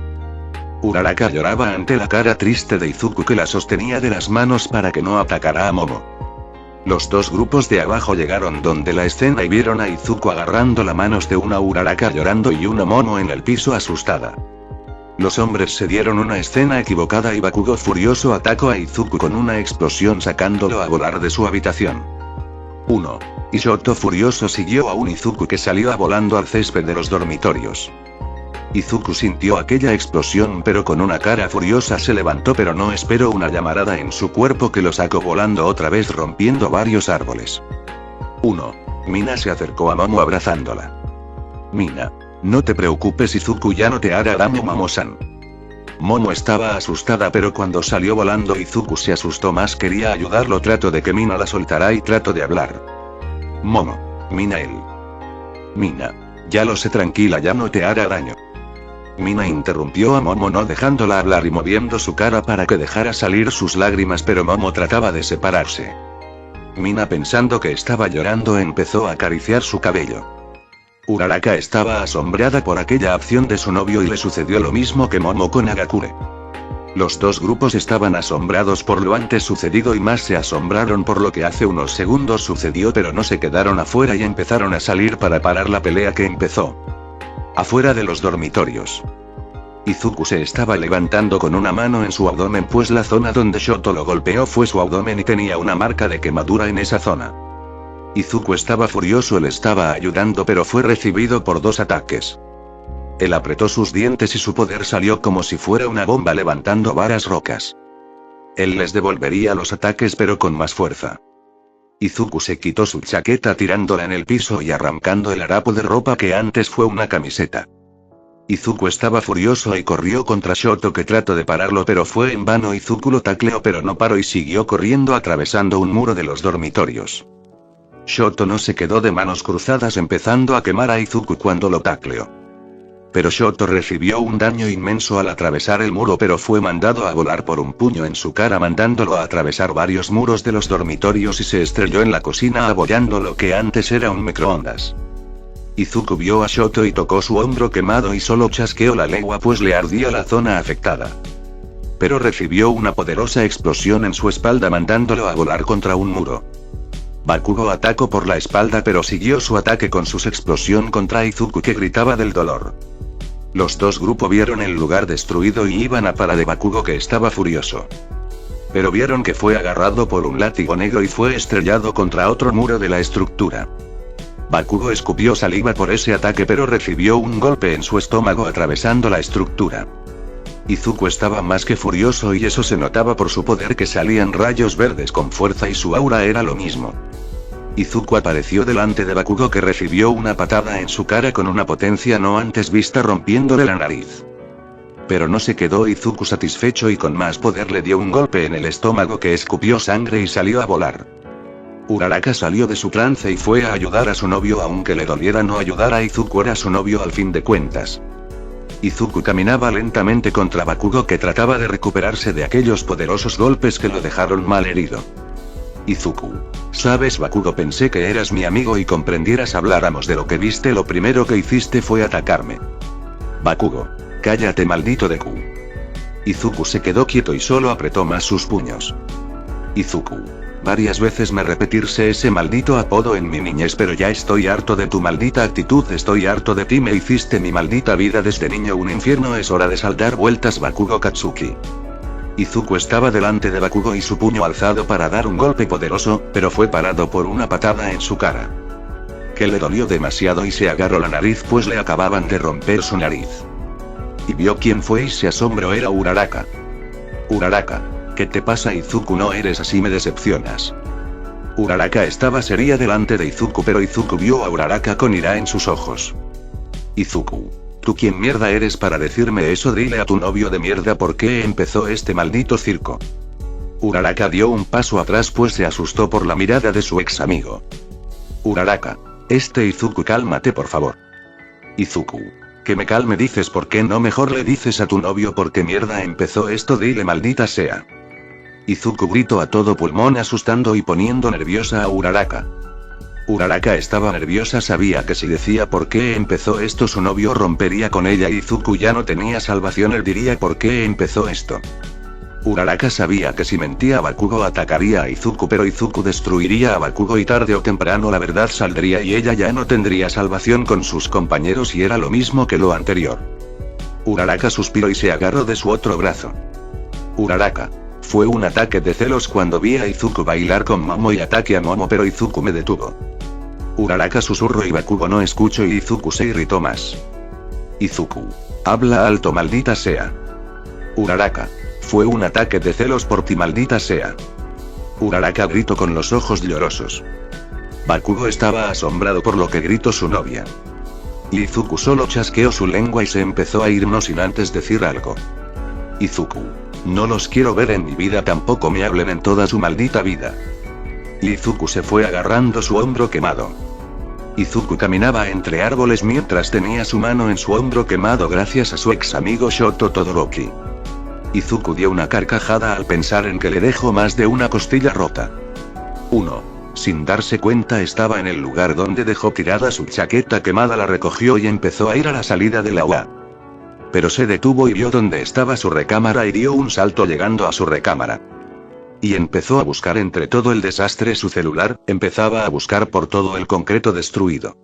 Uraraka lloraba ante la cara triste de Izuku que la sostenía de las manos para que no atacara a Momo. Los dos grupos de abajo llegaron donde la escena y vieron a Izuku agarrando las manos de una Uraraka llorando y una Momo en el piso asustada. Los hombres se dieron una escena equivocada y Bakugo furioso atacó a Izuku con una explosión sacándolo a volar de su habitación. 1. Ishoto furioso siguió a un Izuku que salió volando al césped de los dormitorios. Izuku sintió aquella explosión pero con una cara furiosa se levantó pero no esperó una llamarada en su cuerpo que lo sacó volando otra vez rompiendo varios árboles. 1. Mina se acercó a Momo abrazándola. Mina. No te preocupes, Izuku ya no te hará daño, Momo-san. Momo estaba asustada pero cuando salió volando Izuku se asustó más, quería ayudarlo, trato de que Mina la soltará y trato de hablar. Momo. Mina él. Mina. Ya lo sé, tranquila, ya no te hará daño. Mina interrumpió a Momo no dejándola hablar y moviendo su cara para que dejara salir sus lágrimas pero Momo trataba de separarse. Mina, pensando que estaba llorando, empezó a acariciar su cabello. Uraraka estaba asombrada por aquella acción de su novio y le sucedió lo mismo que Momo con Agakure. Los dos grupos estaban asombrados por lo antes sucedido y más se asombraron por lo que hace unos segundos sucedió, pero no se quedaron afuera y empezaron a salir para parar la pelea que empezó afuera de los dormitorios. Izuku se estaba levantando con una mano en su abdomen, pues la zona donde Shoto lo golpeó fue su abdomen y tenía una marca de quemadura en esa zona. Izuku estaba furioso, él estaba ayudando pero fue recibido por 2 ataques. Él apretó sus dientes y su poder salió como si fuera una bomba levantando varias rocas. Él les devolvería los ataques pero con más fuerza. Izuku se quitó su chaqueta tirándola en el piso y arrancando el harapo de ropa que antes fue una camiseta. Izuku estaba furioso y corrió contra Shoto, que trató de pararlo pero fue en vano. Izuku lo tacleó pero no paró y siguió corriendo atravesando un muro de los dormitorios. Shoto no se quedó de manos cruzadas empezando a quemar a Izuku cuando lo tacleó. Pero Shoto recibió un daño inmenso al atravesar el muro pero fue mandado a volar por un puño en su cara mandándolo a atravesar varios muros de los dormitorios y se estrelló en la cocina abollando lo que antes era un microondas. Izuku vio a Shoto y tocó su hombro quemado y solo chasqueó la lengua pues le ardía la zona afectada. Pero recibió una poderosa explosión en su espalda mandándolo a volar contra un muro. Bakugo atacó por la espalda pero siguió su ataque con su explosión contra Izuku, que gritaba del dolor. Los dos grupos vieron el lugar destruido y iban a para de Bakugo, que estaba furioso. Pero vieron que fue agarrado por un látigo negro y fue estrellado contra otro muro de la estructura. Bakugo escupió saliva por ese ataque pero recibió un golpe en su estómago atravesando la estructura. Izuku estaba más que furioso y eso se notaba por su poder, que salían rayos verdes con fuerza y su aura era lo mismo. Izuku apareció delante de Bakugo, que recibió una patada en su cara con una potencia no antes vista rompiéndole la nariz. Pero no se quedó Izuku satisfecho y con más poder le dio un golpe en el estómago que escupió sangre y salió a volar. Uraraka salió de su trance y fue a ayudar a su novio, aunque le doliera no ayudar a Izuku, era su novio al fin de cuentas. Izuku caminaba lentamente contra Bakugo, que trataba de recuperarse de aquellos poderosos golpes que lo dejaron mal herido. Izuku. ¿Sabes, Bakugo? Pensé que eras mi amigo y comprendieras, habláramos de lo que viste. Lo primero que hiciste fue atacarme. Bakugo. Cállate, maldito Deku. Izuku se quedó quieto y solo apretó más sus puños. Izuku. Varias veces me repetirse ese maldito apodo en mi niñez, pero ya estoy harto de tu maldita actitud, estoy harto de ti, me hiciste mi maldita vida desde niño un infierno, es hora de saltar vueltas. Bakugo Katsuki. Izuku estaba delante de Bakugo y su puño alzado para dar un golpe poderoso, pero fue parado por una patada en su cara. Que le dolió demasiado y se agarró la nariz pues le acababan de romper su nariz. Y vio quién fue y se asombró, era Uraraka. Uraraka. ¿Qué te pasa, Izuku? No eres así, me decepcionas. Uraraka estaba seria delante de Izuku, pero Izuku vio a Uraraka con ira en sus ojos. Izuku. ¿Tú quién mierda eres para decirme eso? Dile a tu novio de mierda por qué empezó este maldito circo. Uraraka dio un paso atrás pues se asustó por la mirada de su ex amigo. Uraraka. Izuku, cálmate por favor. Izuku. Que me calme dices, ¿por qué no mejor le dices a tu novio por qué mierda empezó esto? Dile, maldita sea. Izuku gritó a todo pulmón asustando y poniendo nerviosa a Uraraka. Uraraka estaba nerviosa, sabía que si decía por qué empezó esto su novio rompería con ella y Izuku ya no tenía salvación, él diría por qué empezó esto. Uraraka sabía que si mentía a Bakugo atacaría a Izuku, pero Izuku destruiría a Bakugo y tarde o temprano la verdad saldría y ella ya no tendría salvación con sus compañeros y era lo mismo que lo anterior. Uraraka suspiró y se agarró de su otro brazo. Uraraka. Fue un ataque de celos cuando vi a Izuku bailar con Momo y ataque a Momo, pero Izuku me detuvo. Uraraka susurró y Bakugo no escuchó y Izuku se irritó más. Izuku. Habla alto, maldita sea. Uraraka. Fue un ataque de celos por ti, maldita sea. Uraraka gritó con los ojos llorosos. Bakugo estaba asombrado por lo que gritó su novia. Izuku solo chasqueó su lengua y se empezó a ir no sin antes decir algo. Izuku. No los quiero ver en mi vida, tampoco me hablen en toda su maldita vida. Izuku se fue agarrando su hombro quemado. Izuku caminaba entre árboles mientras tenía su mano en su hombro quemado gracias a su ex amigo Shoto Todoroki. Izuku dio una carcajada al pensar en que le dejó más de una costilla rota. 1. Sin darse cuenta estaba en el lugar donde dejó tirada su chaqueta quemada, la recogió y empezó a ir a la salida de la UA. Pero se detuvo y vio dónde estaba su recámara y dio un salto llegando a su recámara. Y empezó a buscar entre todo el desastre su celular, empezaba a buscar por todo el concreto destruido.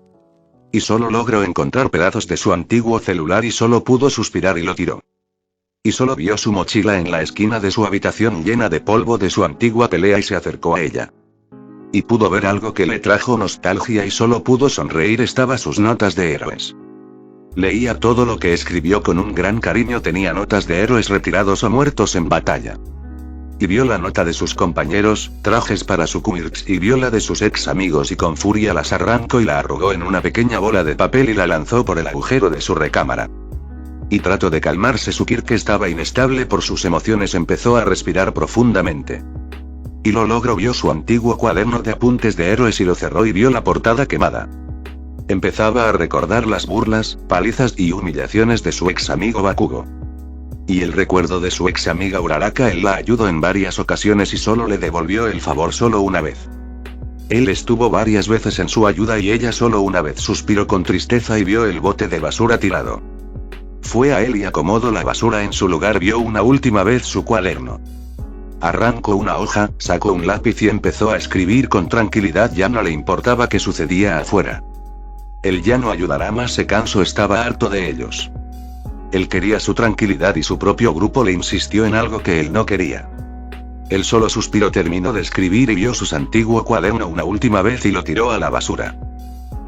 Y solo logró encontrar pedazos de su antiguo celular y solo pudo suspirar y lo tiró. Y solo vio su mochila en la esquina de su habitación llena de polvo de su antigua pelea y se acercó a ella. Y pudo ver algo que le trajo nostalgia y solo pudo sonreír. Estaba sus notas de héroes. Leía todo lo que escribió con un gran cariño. Tenía notas de héroes retirados o muertos en batalla. Y vio la nota de sus compañeros, trajes para su Quirks, y vio la de sus ex amigos y con furia las arrancó y la arrugó en una pequeña bola de papel y la lanzó por el agujero de su recámara. Y trató de calmarse. Su Kirk estaba inestable por sus emociones. Empezó a respirar profundamente. Y lo logró. Vio su antiguo cuaderno de apuntes de héroes y lo cerró y vio la portada quemada. Empezaba a recordar las burlas, palizas y humillaciones de su ex amigo Bakugo. Y el recuerdo de su ex amiga Uraraka. Él la ayudó en varias ocasiones y solo le devolvió el favor solo una vez. Él estuvo varias veces en su ayuda y ella solo una vez suspiró con tristeza y vio el bote de basura tirado. Fue a él y acomodó la basura en su lugar. Vio una última vez su cuaderno. Arrancó una hoja, sacó un lápiz y empezó a escribir con tranquilidad. Ya no le importaba qué sucedía afuera. Él ya no ayudará más. Se cansó. Estaba harto de ellos. Él quería su tranquilidad y su propio grupo le insistió en algo que él no quería. Él solo suspiró. Terminó de escribir y vio su antiguo cuaderno una última vez y lo tiró a la basura.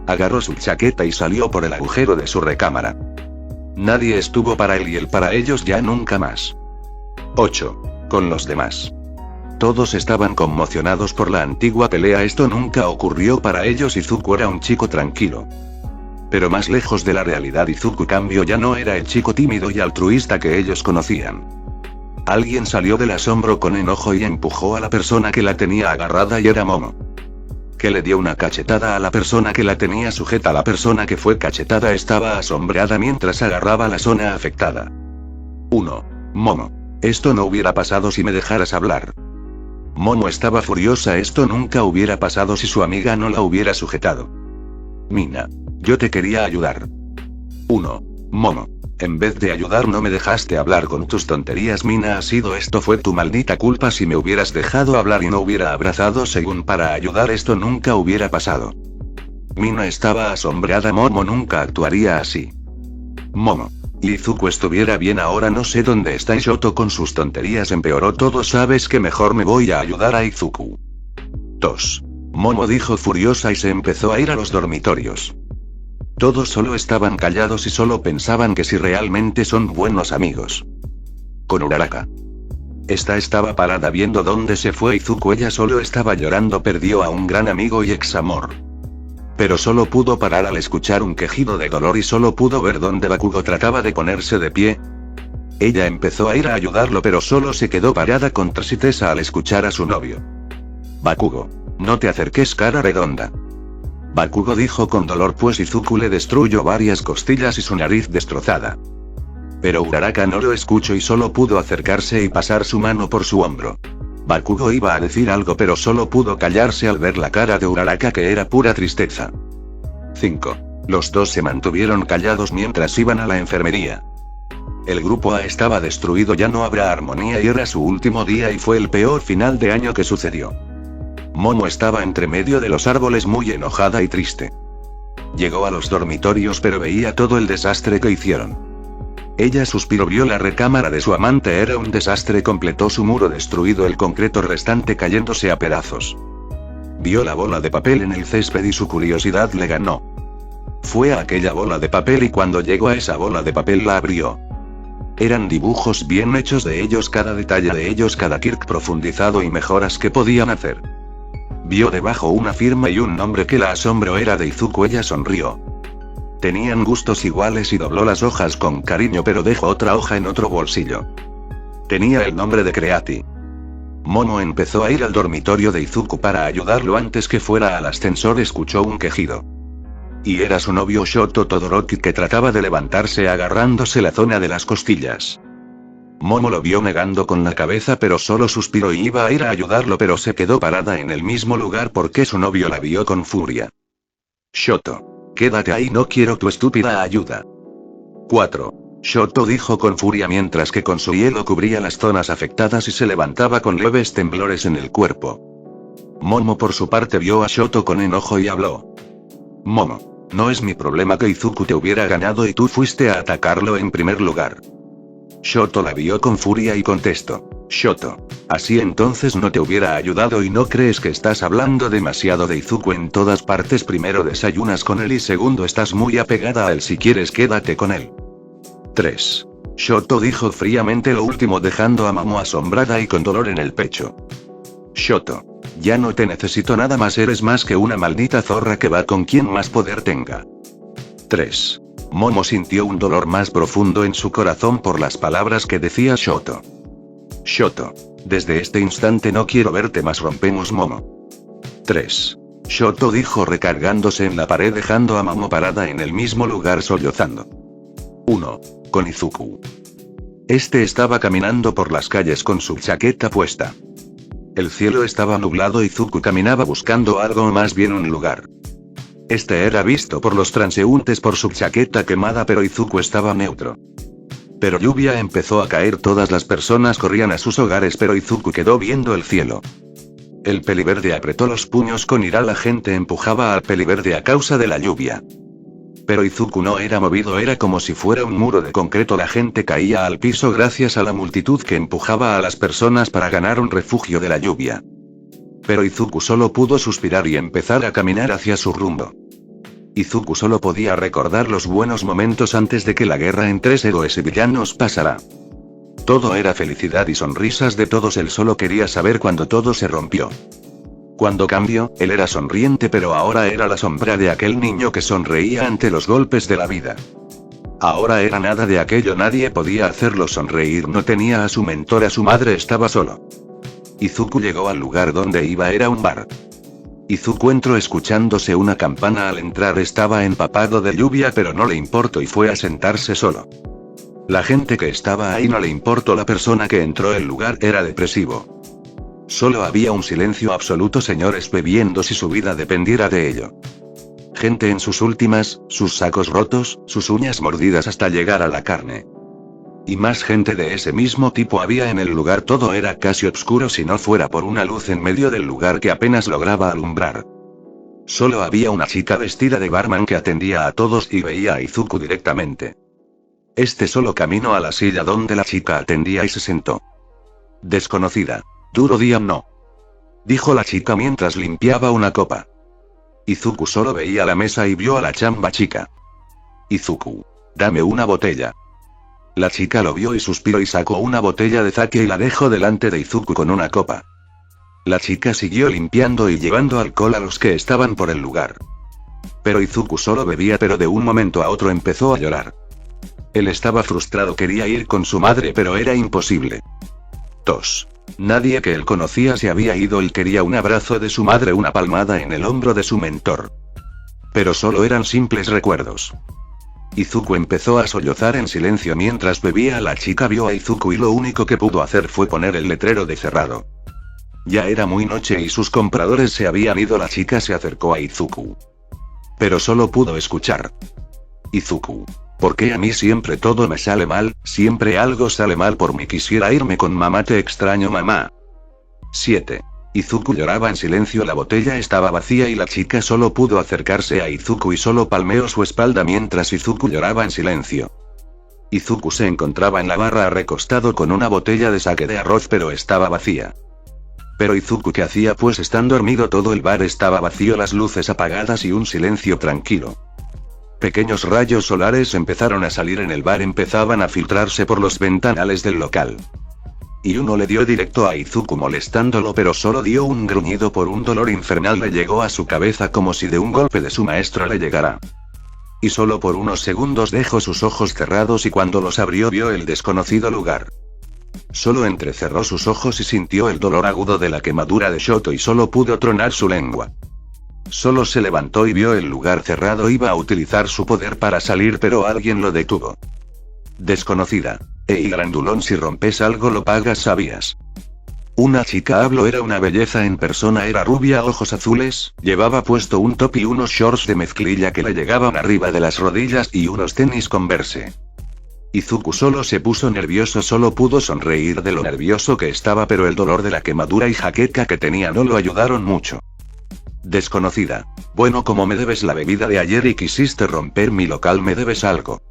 Agarró su chaqueta y salió por el agujero de su recámara. Nadie estuvo para él y él para ellos ya nunca más. 8. Con los demás. Todos estaban conmocionados por la antigua pelea. Esto nunca ocurrió para ellos. Izuku era un chico tranquilo. Pero más lejos de la realidad. Izuku cambio ya no era el chico tímido y altruista que ellos conocían. Alguien salió del asombro con enojo y empujó a la persona que la tenía agarrada y era Momo. Que le dio una cachetada a la persona que la tenía sujeta. La persona que fue cachetada estaba asombrada mientras agarraba la zona afectada. 1. Momo. Esto no hubiera pasado si me dejaras hablar. Momo estaba furiosa. Esto nunca hubiera pasado si su amiga no la hubiera sujetado. Mina. Yo te quería ayudar. 1. Momo. En vez de ayudar no me dejaste hablar con tus tonterías. Mina, ha sido esto fue tu maldita culpa. Si me hubieras dejado hablar y no hubiera abrazado según para ayudar esto nunca hubiera pasado. Mina estaba asombrada. Momo nunca actuaría así. Momo. Izuku estuviera bien ahora. No sé dónde está Shoto con sus tonterías. Empeoró todo. Sabes que mejor me voy a ayudar a Izuku. 2. Momo dijo furiosa y se empezó a ir a los dormitorios. Todos solo estaban callados y solo pensaban que si realmente son buenos amigos. Con Uraraka. Esta estaba parada viendo dónde se fue Izuku. Ella solo estaba llorando. Perdió a un gran amigo y ex amor. Pero solo pudo parar al escuchar un quejido de dolor y solo pudo ver dónde Bakugo trataba de ponerse de pie. Ella empezó a ir a ayudarlo pero solo se quedó parada con tristeza al escuchar a su novio. Bakugo. No te acerques, cara redonda. Bakugo dijo con dolor pues Izuku le destruyó varias costillas y su nariz destrozada. Pero Uraraka no lo escuchó y solo pudo acercarse y pasar su mano por su hombro. Bakugo iba a decir algo pero solo pudo callarse al ver la cara de Uraraka que era pura tristeza. 5. Los dos se mantuvieron callados mientras iban a la enfermería. El grupo A estaba destruido. Ya no habrá armonía y era su último día y fue el peor final de año que sucedió. Momo estaba entre medio de los árboles muy enojada y triste. Llegó a los dormitorios pero veía todo el desastre que hicieron. Ella suspiró. Vio la recámara de su amante. Era un desastre. Completó su muro destruido. El concreto restante cayéndose a pedazos. Vio la bola de papel en el césped y su curiosidad le ganó. Fue a aquella bola de papel y cuando llegó a esa bola de papel la abrió. Eran dibujos bien hechos de ellos. Cada detalle de ellos. Cada Kirk profundizado y mejoras que podían hacer. Vio debajo una firma y un nombre que la asombró. Era de Izuku. Ella sonrió. Tenían gustos iguales y dobló las hojas con cariño pero dejó otra hoja en otro bolsillo. Tenía el nombre de Creati. Momo empezó a ir al dormitorio de Izuku para ayudarlo. Antes que fuera al ascensor escuchó un quejido. Y era su novio Shoto Todoroki que trataba de levantarse agarrándose la zona de las costillas. Momo lo vio negando con la cabeza pero solo suspiró y iba a ir a ayudarlo pero se quedó parada en el mismo lugar porque su novio la vio con furia. Shoto. Quédate ahí, no quiero tu estúpida ayuda. 4. Shoto dijo con furia mientras que con su hielo cubría las zonas afectadas y se levantaba con leves temblores en el cuerpo. Momo por su parte vio a Shoto con enojo y habló. Momo. No es mi problema que Izuku te hubiera ganado y tú fuiste a atacarlo en primer lugar. Shoto la vio con furia y contestó. Shoto. Así entonces no te hubiera ayudado y no crees que estás hablando demasiado de Izuku en todas partes. Primero desayunas con él y segundo estás muy apegada a él. Si quieres quédate con él. 3. Shoto dijo fríamente lo último dejando a Momo asombrada y con dolor en el pecho. Shoto. Ya no te necesito nada más, eres más que una maldita zorra que va con quien más poder tenga. 3. Momo sintió un dolor más profundo en su corazón por las palabras que decía Shoto. Shoto. Desde este instante no quiero verte más, rompemos Momo. 3. Shoto dijo recargándose en la pared dejando a Momo parada en el mismo lugar sollozando. 1. Con Izuku. Este estaba caminando por las calles con su chaqueta puesta. El cielo estaba nublado y Izuku caminaba buscando algo o más bien un lugar. Este era visto por los transeúntes por su chaqueta quemada, pero Izuku estaba neutro. Pero lluvia empezó a caer, todas las personas corrían a sus hogares, pero Izuku quedó viendo el cielo. El peliverde apretó los puños con ira, la gente empujaba al peliverde a causa de la lluvia. Pero Izuku no era movido, era como si fuera un muro de concreto, la gente caía al piso gracias a la multitud que empujaba a las personas para ganar un refugio de la lluvia. Pero Izuku solo pudo suspirar y empezar a caminar hacia su rumbo. Izuku solo podía recordar los buenos momentos antes de que la guerra entre héroes y villanos pasara. Todo era felicidad y sonrisas de todos, él solo quería saber cuándo todo se rompió. Cuando cambió, él era sonriente, pero ahora era la sombra de aquel niño que sonreía ante los golpes de la vida. Ahora era nada de aquello, nadie podía hacerlo sonreír, no tenía a su mentor, su madre estaba solo. Izuku llegó al lugar donde iba, era un bar. Izuku entró escuchándose una campana al entrar, estaba empapado de lluvia pero no le importó y fue a sentarse solo. La gente que estaba ahí no le importó, la persona que entró el lugar era depresivo. Solo había un silencio absoluto, señores bebiendo si su vida dependiera de ello. Gente en sus últimas, sus sacos rotos, sus uñas mordidas hasta llegar a la carne. Y más gente de ese mismo tipo había en el lugar, todo era casi oscuro si no fuera por una luz en medio del lugar que apenas lograba alumbrar. Solo había una chica vestida de barman que atendía a todos y veía a Izuku directamente. Este solo caminó a la silla donde la chica atendía y se sentó. Desconocida. Duro día no. Dijo la chica mientras limpiaba una copa. Izuku solo veía la mesa y vio a la chamba chica. Izuku. Dame una botella. La chica lo vio y suspiró y sacó una botella de sake y la dejó delante de Izuku con una copa. La chica siguió limpiando y llevando alcohol a los que estaban por el lugar. Pero Izuku solo bebía, pero de un momento a otro empezó a llorar. Él estaba frustrado, quería ir con su madre pero era imposible. 2. Nadie que él conocía se había ido, él quería un abrazo de su madre, una palmada en el hombro de su mentor. Pero solo eran simples recuerdos. Izuku empezó a sollozar en silencio mientras bebía. La chica vio a Izuku y lo único que pudo hacer fue poner el letrero de cerrado. Ya era muy noche y sus compradores se habían ido. La chica se acercó a Izuku. Pero solo pudo escuchar. Izuku. ¿Por qué a mí siempre todo me sale mal? Siempre algo sale mal por mí. Quisiera irme con mamá, te extraño mamá. 7. Izuku lloraba en silencio, la botella estaba vacía y la chica solo pudo acercarse a Izuku y solo palmeó su espalda mientras Izuku lloraba en silencio. Izuku se encontraba en la barra recostado con una botella de sake de arroz pero estaba vacía. Pero Izuku, ¿qué hacía? Pues están dormido, todo el bar estaba vacío, las luces apagadas y un silencio tranquilo. Pequeños rayos solares empezaron a salir en el bar, empezaban a filtrarse por los ventanales del local. Y uno le dio directo a Izuku molestándolo, pero solo dio un gruñido por un dolor infernal le llegó a su cabeza como si de un golpe de su maestro le llegara. Y solo por unos segundos dejó sus ojos cerrados y cuando los abrió vio el desconocido lugar. Solo entrecerró sus ojos y sintió el dolor agudo de la quemadura de Shoto y solo pudo tronar su lengua. Solo se levantó y vio el lugar cerrado, iba a utilizar su poder para salir pero alguien lo detuvo. Desconocida. Ey grandulón, si rompes algo lo pagas, ¿sabías? Una chica habló, era una belleza en persona, era rubia, ojos azules, llevaba puesto un top y unos shorts de mezclilla que le llegaban arriba de las rodillas y unos tenis Converse. Izuku solo se puso nervioso, solo pudo sonreír de lo nervioso que estaba, pero el dolor de la quemadura y jaqueca que tenía no lo ayudaron mucho. Desconocida. Bueno, como me debes la bebida de ayer y quisiste romper mi local, me debes algo.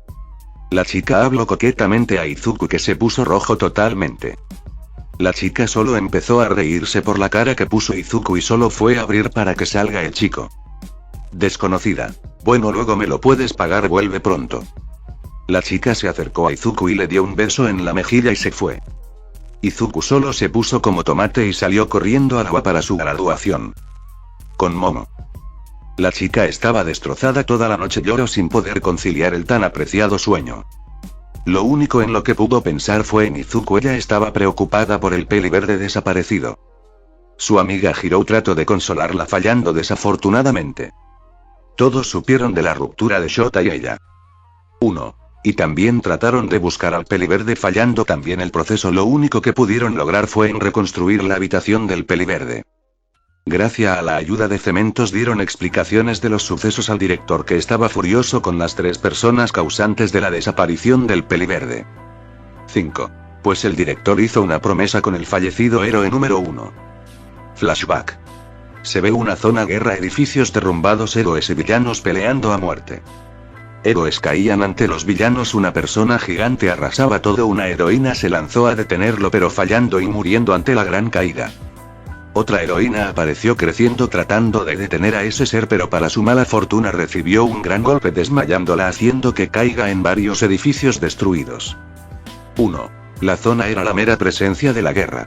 La chica habló coquetamente a Izuku, que se puso rojo totalmente. La chica solo empezó a reírse por la cara que puso Izuku y solo fue a abrir para que salga el chico. Desconocida. Bueno, luego me lo puedes pagar, vuelve pronto. La chica se acercó a Izuku y le dio un beso en la mejilla y se fue. Izuku solo se puso como tomate y salió corriendo al agua para su graduación. Con Momo. La chica estaba destrozada, toda la noche lloró sin poder conciliar el tan apreciado sueño. Lo único en lo que pudo pensar fue en Izuku. Ella estaba preocupada por el peliverde desaparecido. Su amiga Hiro trató de consolarla, fallando desafortunadamente. Todos supieron de la ruptura de Shota y ella. 1. Y también trataron de buscar al peliverde, fallando también el proceso. Lo único que pudieron lograr fue en reconstruir la habitación del peliverde. Gracias a la ayuda de Cementos dieron explicaciones de los sucesos al director, que estaba furioso con las 3 personas causantes de la desaparición del peliverde. 5. Pues el director hizo una promesa con el fallecido héroe número 1. Flashback. Se ve una zona guerra, edificios derrumbados, héroes y villanos peleando a muerte. Héroes caían ante los villanos, una persona gigante arrasaba todo, una heroína se lanzó a detenerlo pero fallando y muriendo ante la gran caída. Otra heroína apareció creciendo tratando de detener a ese ser, pero para su mala fortuna recibió un gran golpe desmayándola, haciendo que caiga en varios edificios destruidos. 1. La zona era la mera presencia de la guerra.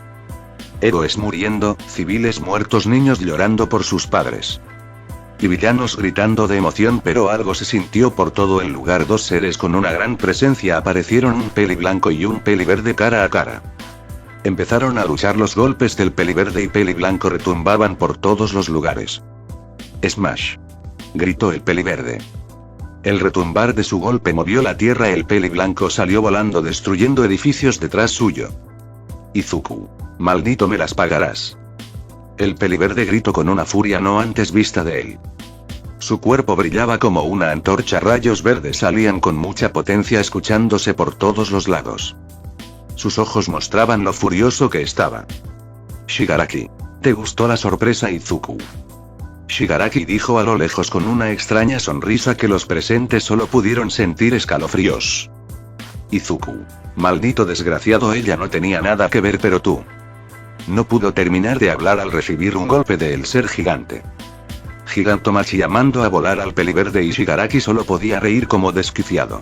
Héroes muriendo, civiles muertos, niños llorando por sus padres. Y villanos gritando de emoción, pero algo se sintió por todo el lugar. 2 seres con una gran presencia aparecieron, un peli blanco y un peli verde cara a cara. Empezaron a luchar, los golpes del peliverde y peli blanco retumbaban por todos los lugares. ¡Smash!, gritó el peliverde. El retumbar de su golpe movió la tierra, el peli blanco salió volando destruyendo edificios detrás suyo. Izuku, maldito, me las pagarás. El peliverde gritó con una furia no antes vista de él. Su cuerpo brillaba como una antorcha, rayos verdes salían con mucha potencia escuchándose por todos los lados. Sus ojos mostraban lo furioso que estaba. Shigaraki, ¿te gustó la sorpresa, Izuku? Shigaraki dijo a lo lejos con una extraña sonrisa que los presentes solo pudieron sentir escalofríos. Izuku, maldito desgraciado, ella no tenía nada que ver, pero tú. No pudo terminar de hablar al recibir un golpe del ser gigante. Gigantomachi llamando a volar al peliverde y Shigaraki solo podía reír como desquiciado.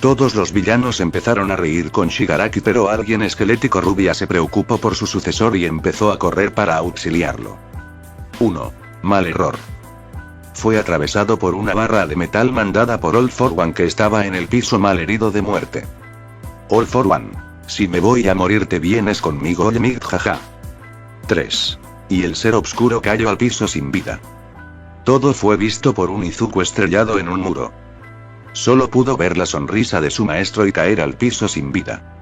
Todos los villanos empezaron a reír con Shigaraki, pero alguien esquelético rubia se preocupó por su sucesor y empezó a correr para auxiliarlo. 1. Mal error. Fue atravesado por una barra de metal mandada por All for One, que estaba en el piso mal herido de muerte. All for One, si me voy a morir te vienes conmigo, oye Mig, jaja. 3. Y el ser oscuro cayó al piso sin vida. Todo fue visto por un Izuku estrellado en un muro. Solo pudo ver la sonrisa de su maestro y caer al piso sin vida.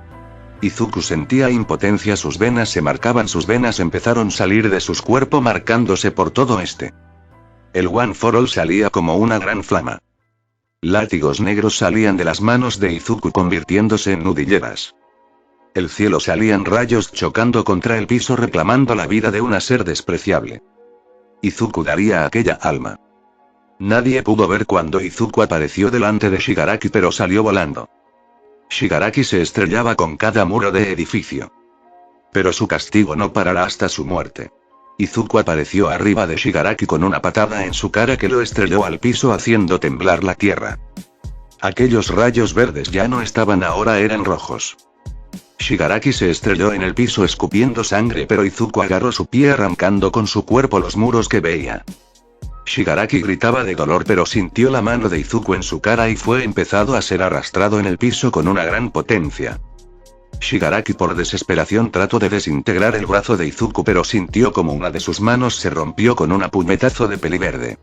Izuku sentía impotencia, sus venas se marcaban, sus venas empezaron a salir de su cuerpo marcándose por todo este. El One for All salía como una gran flama. Látigos negros salían de las manos de Izuku convirtiéndose en nudilleras. El cielo salían rayos chocando contra el piso reclamando la vida de un ser despreciable. Izuku daría a aquella alma. Nadie pudo ver cuando Izuku apareció delante de Shigaraki, pero salió volando. Shigaraki se estrellaba con cada muro de edificio. Pero su castigo no parará hasta su muerte. Izuku apareció arriba de Shigaraki con una patada en su cara que lo estrelló al piso haciendo temblar la tierra. Aquellos rayos verdes ya no estaban, ahora eran rojos. Shigaraki se estrelló en el piso escupiendo sangre, pero Izuku agarró su pie arrancando con su cuerpo los muros que veía. Shigaraki gritaba de dolor, pero sintió la mano de Izuku en su cara y fue empezado a ser arrastrado en el piso con una gran potencia. Shigaraki por desesperación trató de desintegrar el brazo de Izuku, pero sintió como una de sus manos se rompió con un puñetazo de peliverde.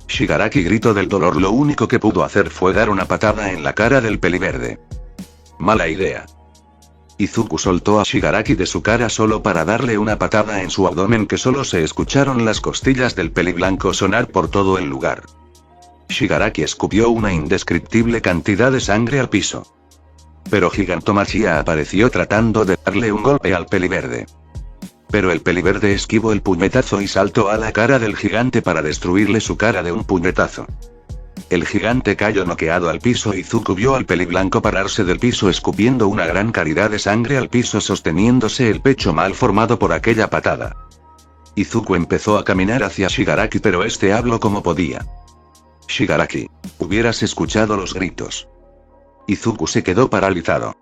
Shigaraki gritó del dolor, lo único que pudo hacer fue dar una patada en la cara del peliverde. Mala idea. Izuku soltó a Shigaraki de su cara solo para darle una patada en su abdomen, que solo se escucharon las costillas del peliblanco sonar por todo el lugar. Shigaraki escupió una indescriptible cantidad de sangre al piso. Pero Gigantomachia apareció tratando de darle un golpe al peliverde. Pero el peliverde esquivó el puñetazo y saltó a la cara del gigante para destruirle su cara de un puñetazo. El gigante cayó noqueado al piso y Zuko vio al peliblanco pararse del piso escupiendo una gran cantidad de sangre al piso sosteniéndose el pecho mal formado por aquella patada. Izuku empezó a caminar hacia Shigaraki pero este habló como podía. Shigaraki, hubieras escuchado los gritos. Izuku se quedó paralizado.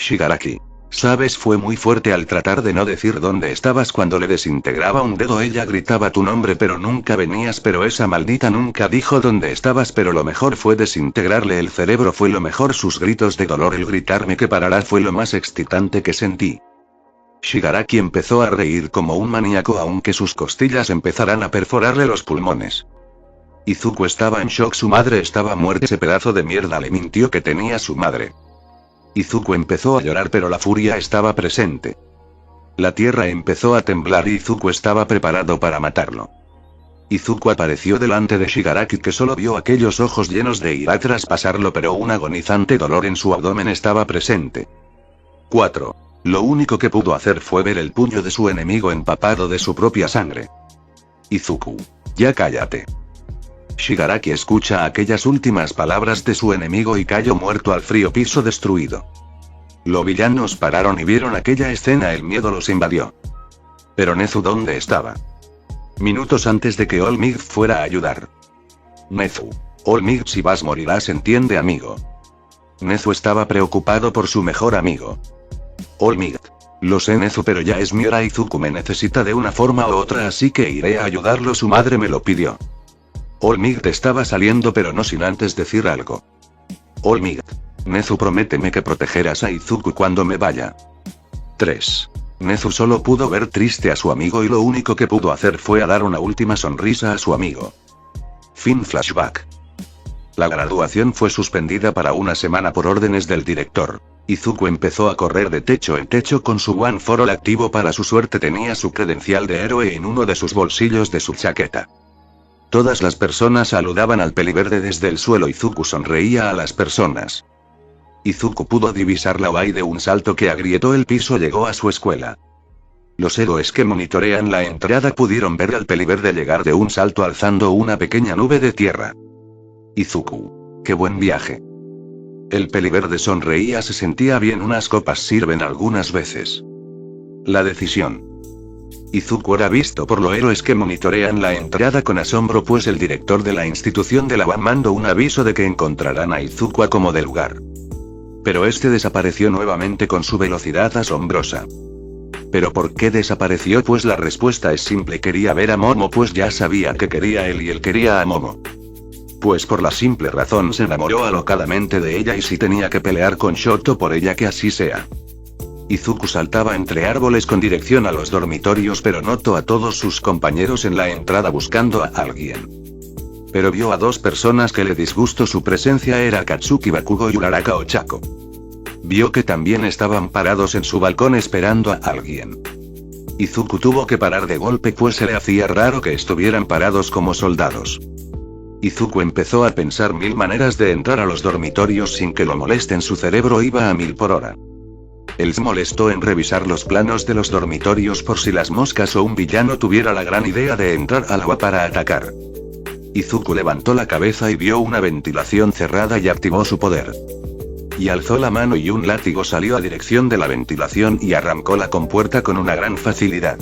Shigaraki, sabes, fue muy fuerte al tratar de no decir dónde estabas cuando le desintegraba un dedo. Ella gritaba tu nombre pero nunca venías, pero esa maldita nunca dijo dónde estabas, pero lo mejor fue desintegrarle el cerebro, fue lo mejor. Sus gritos de dolor, el gritarme que parará, fue lo más excitante que sentí. Shigaraki empezó a reír como un maníaco aunque sus costillas empezaran a perforarle los pulmones. Izuku estaba en shock, su madre estaba muerta, ese pedazo de mierda le mintió que tenía su madre. Izuku empezó a llorar pero la furia estaba presente. La tierra empezó a temblar y Izuku estaba preparado para matarlo. Izuku apareció delante de Shigaraki que solo vio aquellos ojos llenos de ira traspasarlo pero un agonizante dolor en su abdomen estaba presente. 4. Lo único que pudo hacer fue ver el puño de su enemigo empapado de su propia sangre. Izuku, ya cállate. Shigaraki escucha aquellas últimas palabras de su enemigo y cayó muerto al frío piso destruido. Los villanos pararon y vieron aquella escena, el miedo los invadió. Pero Nezu, ¿dónde estaba? Minutos antes de que All Might fuera a ayudar. Nezu, All Might, si vas morirás, entiende amigo. Nezu estaba preocupado por su mejor amigo. All Might, lo sé Nezu, pero ya es mi hora. Izuku me necesita de una forma u otra, así que iré a ayudarlo, su madre me lo pidió. All Might estaba saliendo pero no sin antes decir algo. All Might, Nezu, prométeme que protegerás a Izuku cuando me vaya. 3. Nezu solo pudo ver triste a su amigo y lo único que pudo hacer fue a dar una última sonrisa a su amigo. Fin flashback. La graduación fue suspendida para una semana por órdenes del director. Izuku empezó a correr de techo en techo con su One for All activo. Para su suerte tenía su credencial de héroe en uno de sus bolsillos de su chaqueta. Todas las personas saludaban al peliverde desde el suelo. Izuku sonreía a las personas. Izuku pudo divisar la OAI de un salto que agrietó el piso. Llegó a su escuela. Los héroes que monitorean la entrada pudieron ver al peliverde llegar de un salto alzando una pequeña nube de tierra. Izuku, qué buen viaje. El peliverde sonreía, se sentía bien. Unas copas sirven algunas veces. La decisión. Izuku era visto por los héroes que monitorean la entrada con asombro, pues el director de la institución de la UAM mandó un aviso de que encontrarán a Izuku a como de lugar. Pero este desapareció nuevamente con su velocidad asombrosa. ¿Pero por qué desapareció? Pues la respuesta es simple: quería ver a Momo, pues ya sabía que quería él y él quería a Momo. Pues por la simple razón se enamoró alocadamente de ella y si tenía que pelear con Shoto por ella, que así sea. Izuku saltaba entre árboles con dirección a los dormitorios, pero notó a todos sus compañeros en la entrada buscando a alguien. Pero vio a dos personas que le disgustó su presencia, era Katsuki Bakugo y Uraraka Ochako. Vio que también estaban parados en su balcón esperando a alguien. Izuku tuvo que parar de golpe, pues se le hacía raro que estuvieran parados como soldados. Izuku empezó a pensar 1000 maneras de entrar a los dormitorios sin que lo molesten. Su cerebro iba a 1000 por hora. Él se molestó en revisar los planos de los dormitorios por si las moscas o un villano tuviera la gran idea de entrar al agua para atacar. Izuku levantó la cabeza y vio una ventilación cerrada y activó su poder. Y alzó la mano y un látigo salió a dirección de la ventilación y arrancó la compuerta con una gran facilidad.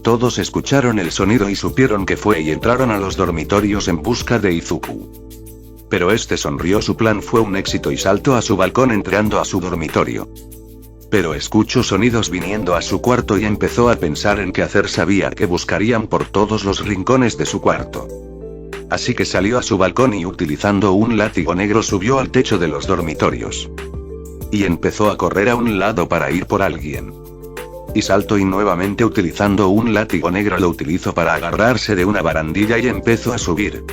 Todos escucharon el sonido y supieron que fue y entraron a los dormitorios en busca de Izuku. Pero este sonrió, su plan fue un éxito y saltó a su balcón entrando a su dormitorio. Pero escuchó sonidos viniendo a su cuarto y empezó a pensar en qué hacer. Sabía que buscarían por todos los rincones de su cuarto. Así que salió a su balcón y utilizando un látigo negro subió al techo de los dormitorios. Y empezó a correr a un lado para ir por alguien. Y saltó y nuevamente utilizando un látigo negro lo utilizó para agarrarse de una barandilla y empezó a subir.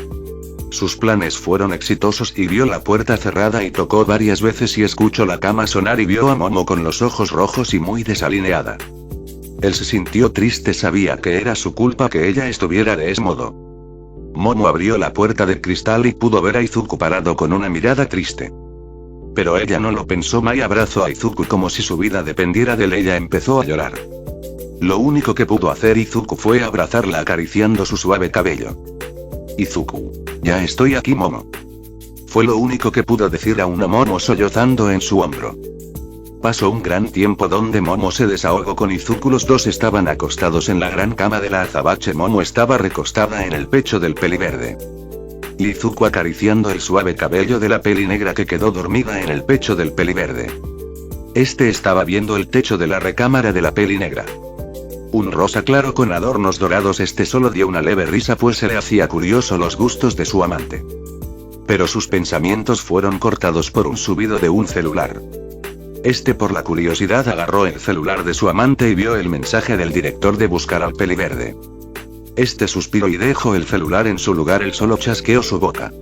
Sus planes fueron exitosos y vio la puerta cerrada y tocó varias veces y escuchó la cama sonar y vio a Momo con los ojos rojos y muy desalineada. Él se sintió triste, sabía que era su culpa que ella estuviera de ese modo. Momo abrió la puerta de cristal y pudo ver a Izuku parado con una mirada triste. Pero ella no lo pensó más y abrazó a Izuku como si su vida dependiera de él. Ella empezó a llorar. Lo único que pudo hacer Izuku fue abrazarla acariciando su suave cabello. Izuku. Ya estoy aquí, Momo. Fue lo único que pudo decir a una Momo sollozando en su hombro. Pasó un gran tiempo donde Momo se desahogó con Izuku. Los dos estaban acostados en la gran cama de la azabache. Momo estaba recostada en el pecho del peliverde. Y Izuku acariciando el suave cabello de la pelinegra que quedó dormida en el pecho del peliverde. Este estaba viendo el techo de la recámara de la pelinegra. Un rosa claro con adornos dorados. Este solo dio una leve risa pues se le hacía curioso los gustos de su amante. Pero sus pensamientos fueron cortados por un subido de un celular. Este por la curiosidad agarró el celular de su amante y vio el mensaje del director de buscar al peliverde. Este suspiró y dejó el celular en su lugar. Él solo chasqueó su boca.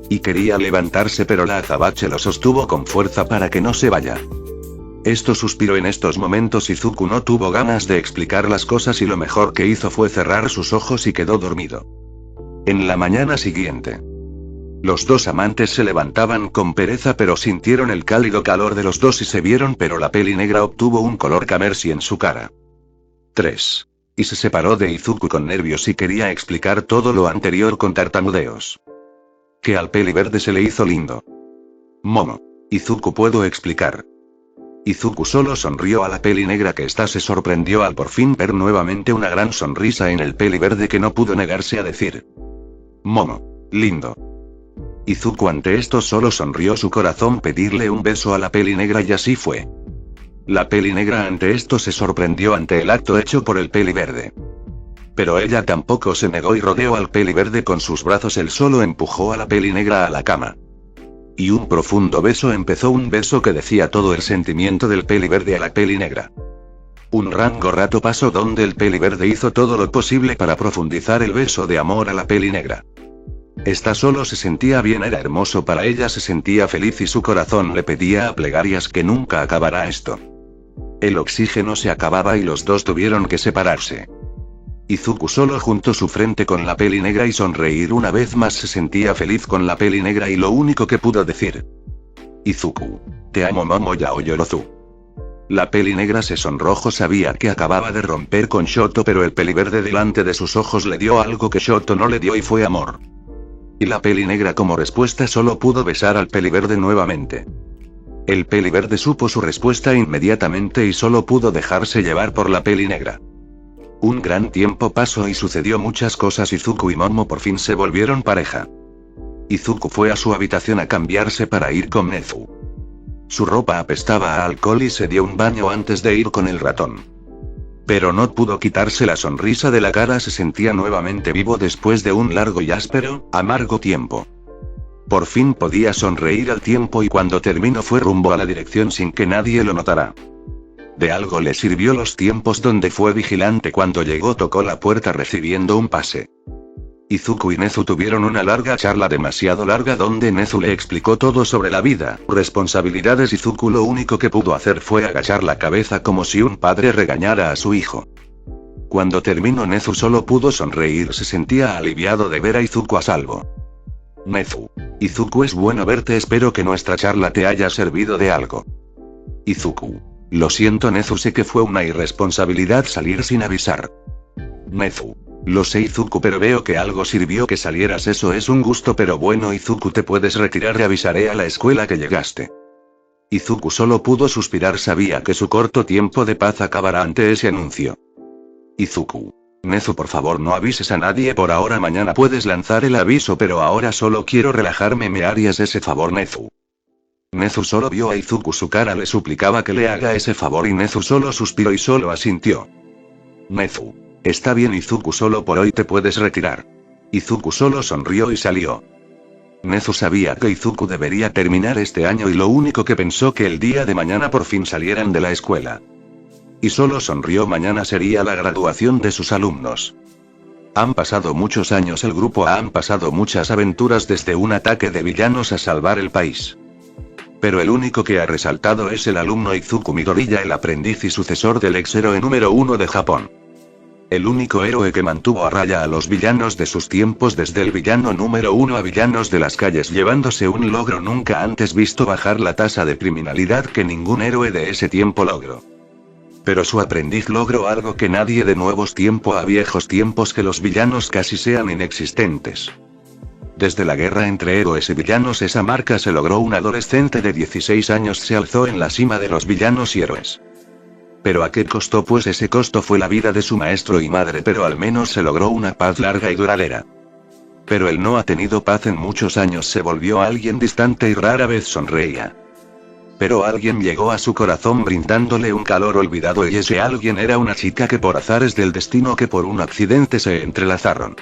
Y quería levantarse pero la azabache lo sostuvo con fuerza para que no se vaya. Esto suspiró. En estos momentos Izuku no tuvo ganas de explicar las cosas y lo mejor que hizo fue cerrar sus ojos y quedó dormido. En la mañana siguiente. Los dos amantes se levantaban con pereza pero sintieron el cálido calor de los dos y se vieron pero la pelinegra obtuvo un color camersi en su cara. 3. Y se separó de Izuku con nervios y quería explicar todo lo anterior con tartamudeos. Que al peliverde se le hizo lindo. Momo. Izuku, puedo explicar. Izuku solo sonrió a la pelinegra que ésta se sorprendió al por fin ver nuevamente una gran sonrisa en el peliverde que no pudo negarse a decir. Momo. Lindo. Izuku ante esto solo sonrió su corazón pedirle un beso a la pelinegra y así fue. La pelinegra ante esto se sorprendió ante el acto hecho por el peliverde. Pero ella tampoco se negó y rodeó al peliverde con sus brazos. Él solo empujó a la pelinegra a la cama. Y un profundo beso empezó, un beso que decía todo el sentimiento del peliverde a la pelinegra. Un rango rato pasó donde el peliverde hizo todo lo posible para profundizar el beso de amor a la pelinegra. Esta solo se sentía bien, era hermoso para ella, se sentía feliz y su corazón le pedía a plegarias que nunca acabará esto. El oxígeno se acababa y los dos tuvieron que separarse. Izuku solo juntó su frente con la pelinegra y sonreír una vez más. Se sentía feliz con la pelinegra y lo único que pudo decir. Izuku. Te amo, Momo Yaoyorozu. La pelinegra se sonrojó, sabía que acababa de romper con Shoto pero el peliverde delante de sus ojos le dio algo que Shoto no le dio y fue amor. Y la pelinegra como respuesta solo pudo besar al peliverde nuevamente. El peliverde supo su respuesta inmediatamente y solo pudo dejarse llevar por la pelinegra. Un gran tiempo pasó y sucedió muchas cosas. Izuku y Momo por fin se volvieron pareja. Izuku fue a su habitación a cambiarse para ir con Nezu. Su ropa apestaba a alcohol y se dio un baño antes de ir con el ratón. Pero no pudo quitarse la sonrisa de la cara, se sentía nuevamente vivo después de un largo y áspero, amargo tiempo. Por fin podía sonreír al tiempo y cuando terminó fue rumbo a la dirección sin que nadie lo notara. De algo le sirvió los tiempos donde fue vigilante. Cuando llegó tocó la puerta recibiendo un pase. Izuku y Nezu tuvieron una larga charla, demasiado larga, donde Nezu le explicó todo sobre la vida, responsabilidades. Izuku lo único que pudo hacer fue agachar la cabeza como si un padre regañara a su hijo. Cuando terminó Nezu solo pudo sonreír, se sentía aliviado de ver a Izuku a salvo. Nezu. Izuku, es bueno verte, espero que nuestra charla te haya servido de algo. Izuku. Lo siento Nezu, sé que fue una irresponsabilidad salir sin avisar. Nezu. Lo sé Izuku, pero veo que algo sirvió que salieras, eso es un gusto, pero bueno Izuku, te puedes retirar y avisaré a la escuela que llegaste. Izuku solo pudo suspirar, sabía que su corto tiempo de paz acabará ante ese anuncio. Izuku. Nezu, por favor no avises a nadie por ahora, mañana puedes lanzar el aviso, pero ahora solo quiero relajarme, ¿me harías ese favor Nezu? Nezu solo vio a Izuku, su cara le suplicaba que le haga ese favor y Nezu solo suspiró y solo asintió. Nezu. Está bien Izuku, solo por hoy te puedes retirar. Izuku solo sonrió y salió. Nezu sabía que Izuku debería terminar este año y lo único que pensó que el día de mañana por fin salieran de la escuela. Y solo sonrió, mañana sería la graduación de sus alumnos. Han pasado muchos años, el grupo han pasado muchas aventuras, desde un ataque de villanos a salvar el país. Pero el único que ha resaltado es el alumno Izuku Midoriya, el aprendiz y sucesor del ex héroe número 1 de Japón. El único héroe que mantuvo a raya a los villanos de sus tiempos, desde el villano número 1 a villanos de las calles, llevándose un logro nunca antes visto, bajar la tasa de criminalidad que ningún héroe de ese tiempo logró. Pero su aprendiz logró algo que nadie de nuevos tiempos a viejos tiempos, que los villanos casi sean inexistentes. Desde la guerra entre héroes y villanos esa marca se logró. Un adolescente de 16 años se alzó en la cima de los villanos y héroes. ¿Pero a qué costo? Pues ese costo fue la vida de su maestro y madre, pero al menos se logró una paz larga y duradera. Pero él no ha tenido paz en muchos años, se volvió alguien distante y rara vez sonreía. Pero alguien llegó a su corazón brindándole un calor olvidado, y ese alguien era una chica que por azares del destino, que por un accidente se entrelazaron.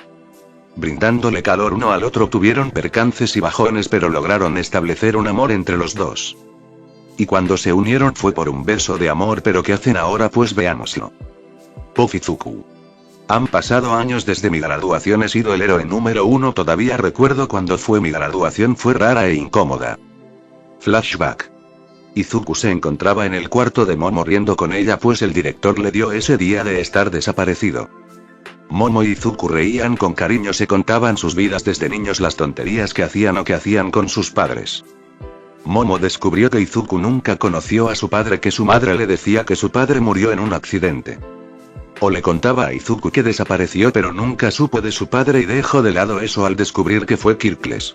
Brindándole calor uno al otro tuvieron percances y bajones, pero lograron establecer un amor entre los dos. Y cuando se unieron fue por un beso de amor. ¿Pero qué hacen ahora? Pues veámoslo. Puff Izuku. Han pasado años desde mi graduación, he sido el héroe número 1. Todavía recuerdo cuando fue mi graduación, fue rara e incómoda. Flashback. Izuku se encontraba en el cuarto de Momo riendo con ella, pues el director le dio ese día de estar desaparecido. Momo y Izuku reían con cariño, se contaban sus vidas desde niños, las tonterías que hacían o que hacían con sus padres. Momo descubrió que Izuku nunca conoció a su padre, que su madre le decía que su padre murió en un accidente. O le contaba a Izuku que desapareció, pero nunca supo de su padre y dejó de lado eso al descubrir que fue Kirkles.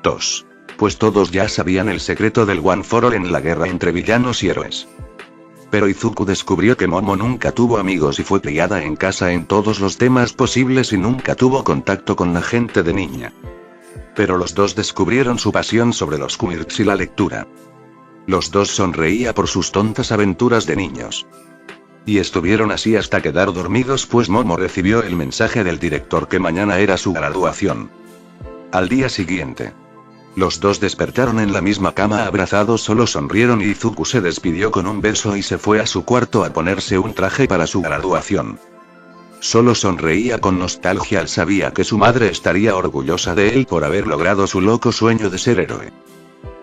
2. Pues todos ya sabían el secreto del One for All en la guerra entre villanos y héroes. Pero Izuku descubrió que Momo nunca tuvo amigos y fue criada en casa en todos los temas posibles y nunca tuvo contacto con la gente de niña. Pero los dos descubrieron su pasión sobre los cómics y la lectura. Los dos sonreía por sus tontas aventuras de niños. Y estuvieron así hasta quedar dormidos, pues Momo recibió el mensaje del director que mañana era su graduación. Al día siguiente, los dos despertaron en la misma cama abrazados, solo sonrieron y Izuku se despidió con un beso y se fue a su cuarto a ponerse un traje para su graduación. Solo sonreía con nostalgia al sabía que su madre estaría orgullosa de él por haber logrado su loco sueño de ser héroe.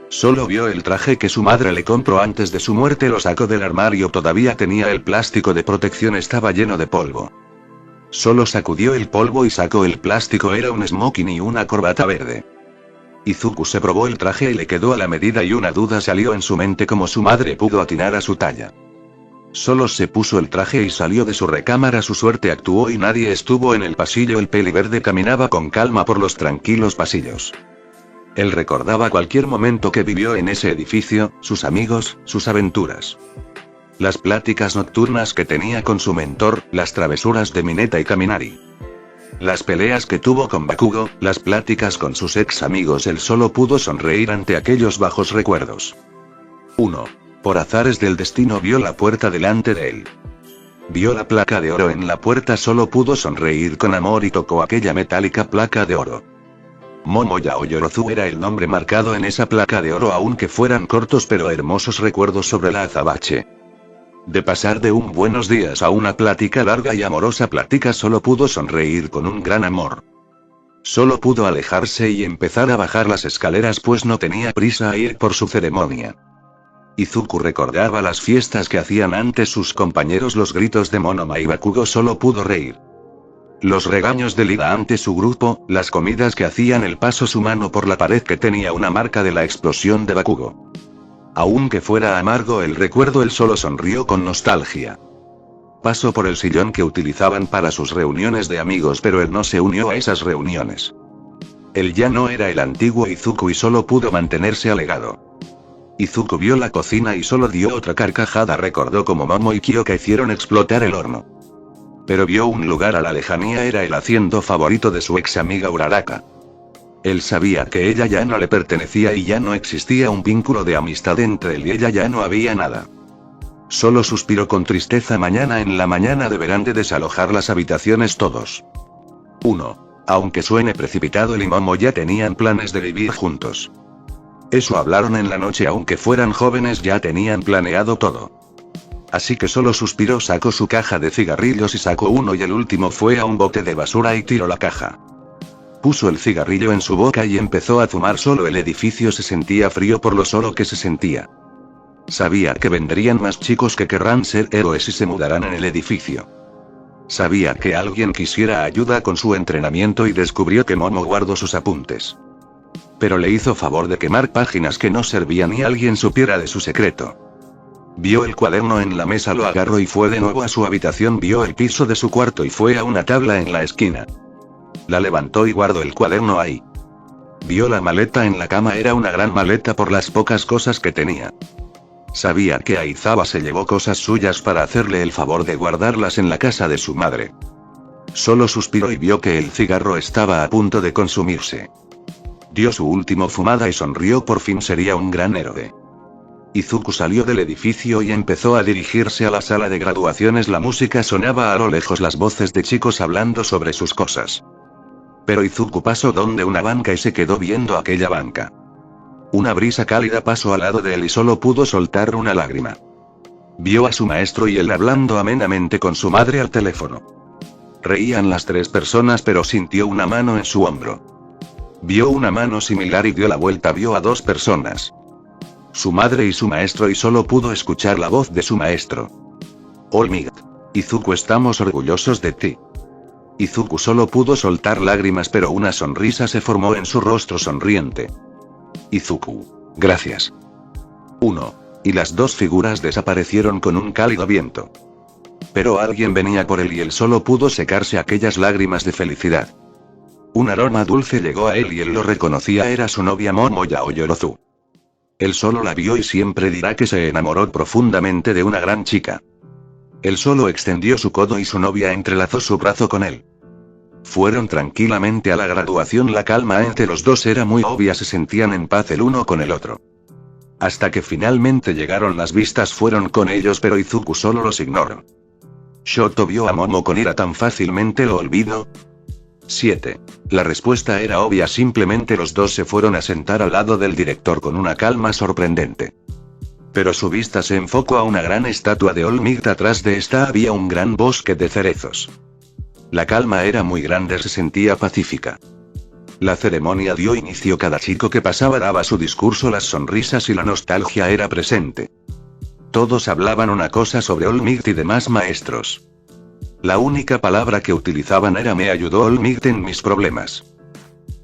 Solo vio el traje que su madre le compró antes de su muerte, lo sacó del armario, todavía tenía el plástico de protección, estaba lleno de polvo. Solo sacudió el polvo y sacó el plástico, era un smoking y una corbata verde. Izuku se probó el traje y le quedó a la medida, y una duda salió en su mente: cómo su madre pudo atinar a su talla. Solo se puso el traje y salió de su recámara, su suerte actuó y nadie estuvo en el pasillo. El peli verde caminaba con calma por los tranquilos pasillos. Él recordaba cualquier momento que vivió en ese edificio, sus amigos, sus aventuras. Las pláticas nocturnas que tenía con su mentor, las travesuras de Mineta y Kaminari. Las peleas que tuvo con Bakugo, las pláticas con sus ex amigos. Él solo pudo sonreír ante aquellos bajos recuerdos. 1. Por azares del destino vio la puerta delante de él. Vio la placa de oro en la puerta, solo pudo sonreír con amor y tocó aquella metálica placa de oro. Momo Yaoyorozu era el nombre marcado en esa placa de oro, aunque fueran cortos pero hermosos recuerdos sobre la azabache. De pasar de un buenos días a una plática larga y amorosa plática, solo pudo sonreír con un gran amor. Solo pudo alejarse y empezar a bajar las escaleras, pues no tenía prisa a ir por su ceremonia. Izuku recordaba las fiestas que hacían antes sus compañeros, los gritos de Monoma y Bakugo, solo pudo reír. Los regaños de Lida ante su grupo, las comidas que hacían, el paso su mano por la pared que tenía una marca de la explosión de Bakugo. Aunque fuera amargo el recuerdo, él solo sonrió con nostalgia. Pasó por el sillón que utilizaban para sus reuniones de amigos, pero él no se unió a esas reuniones. Él ya no era el antiguo Izuku y solo pudo mantenerse alegado. Izuku vio la cocina y solo dio otra carcajada, recordó cómo Momo y Kyoka hicieron explotar el horno. Pero vio un lugar a la lejanía, era el haciendo favorito de su ex amiga Uraraka. Él sabía que ella ya no le pertenecía y ya no existía un vínculo de amistad entre él y ella, ya no había nada. Solo suspiró con tristeza. Mañana en la mañana deberán de desalojar las habitaciones todos. 1. Aunque suene precipitado, él y Momo ya tenían planes de vivir juntos. Eso hablaron en la noche, aunque fueran jóvenes ya tenían planeado todo. Así que solo suspiró, sacó su caja de cigarrillos y sacó uno y el último fue a un bote de basura y tiró la caja. Puso el cigarrillo en su boca y empezó a fumar. Solo el edificio se sentía frío por lo solo que se sentía. Sabía que vendrían más chicos que querrán ser héroes y se mudarán en el edificio. Sabía que alguien quisiera ayuda con su entrenamiento y descubrió que Momo guardó sus apuntes. Pero le hizo favor de quemar páginas que no servían y alguien supiera de su secreto. Vio el cuaderno en la mesa, lo agarró y fue de nuevo a su habitación. Vio el piso de su cuarto y fue a una tabla en la esquina. La levantó y guardó el cuaderno ahí. Vio la maleta en la cama, era una gran maleta por las pocas cosas que tenía. Sabía que Aizawa se llevó cosas suyas para hacerle el favor de guardarlas en la casa de su madre. Solo suspiró y vio que el cigarro estaba a punto de consumirse. Dio su última fumada y sonrió, por fin sería un gran héroe. Izuku salió del edificio y empezó a dirigirse a la sala de graduaciones. La música sonaba a lo lejos, las voces de chicos hablando sobre sus cosas. Pero Izuku pasó donde una banca y se quedó viendo aquella banca. Una brisa cálida pasó al lado de él y solo pudo soltar una lágrima. Vio a su maestro y él hablando amenamente con su madre al teléfono. Reían las tres personas, pero sintió una mano en su hombro. Vio una mano similar y dio la vuelta. Vio a dos personas. Su madre y su maestro, y solo pudo escuchar la voz de su maestro. All Might. Izuku, estamos orgullosos de ti. Izuku solo pudo soltar lágrimas, pero una sonrisa se formó en su rostro sonriente. Izuku. Gracias. 1. Y las dos figuras desaparecieron con un cálido viento. Pero alguien venía por él y él solo pudo secarse aquellas lágrimas de felicidad. Un aroma dulce llegó a él y él lo reconocía, era su novia Momo Yaoyorozu. Él solo la vio y siempre dirá que se enamoró profundamente de una gran chica. Él solo extendió su codo y su novia entrelazó su brazo con él. Fueron tranquilamente a la graduación. La calma entre los dos era muy obvia, se sentían en paz el uno con el otro. Hasta que finalmente llegaron, las vistas fueron con ellos, pero Izuku solo los ignoró. ¿Shoto vio a Momo con ira tan fácilmente lo olvidó? 7. La respuesta era obvia, simplemente los dos se fueron a sentar al lado del director con una calma sorprendente. Pero su vista se enfocó a una gran estatua de All Might. Atrás de esta había un gran bosque de cerezos. La calma era muy grande, se sentía pacífica. La ceremonia dio inicio. Cada chico que pasaba daba su discurso, las sonrisas y la nostalgia era presente. Todos hablaban una cosa sobre All Might y demás maestros. La única palabra que utilizaban era me ayudó All Might en mis problemas.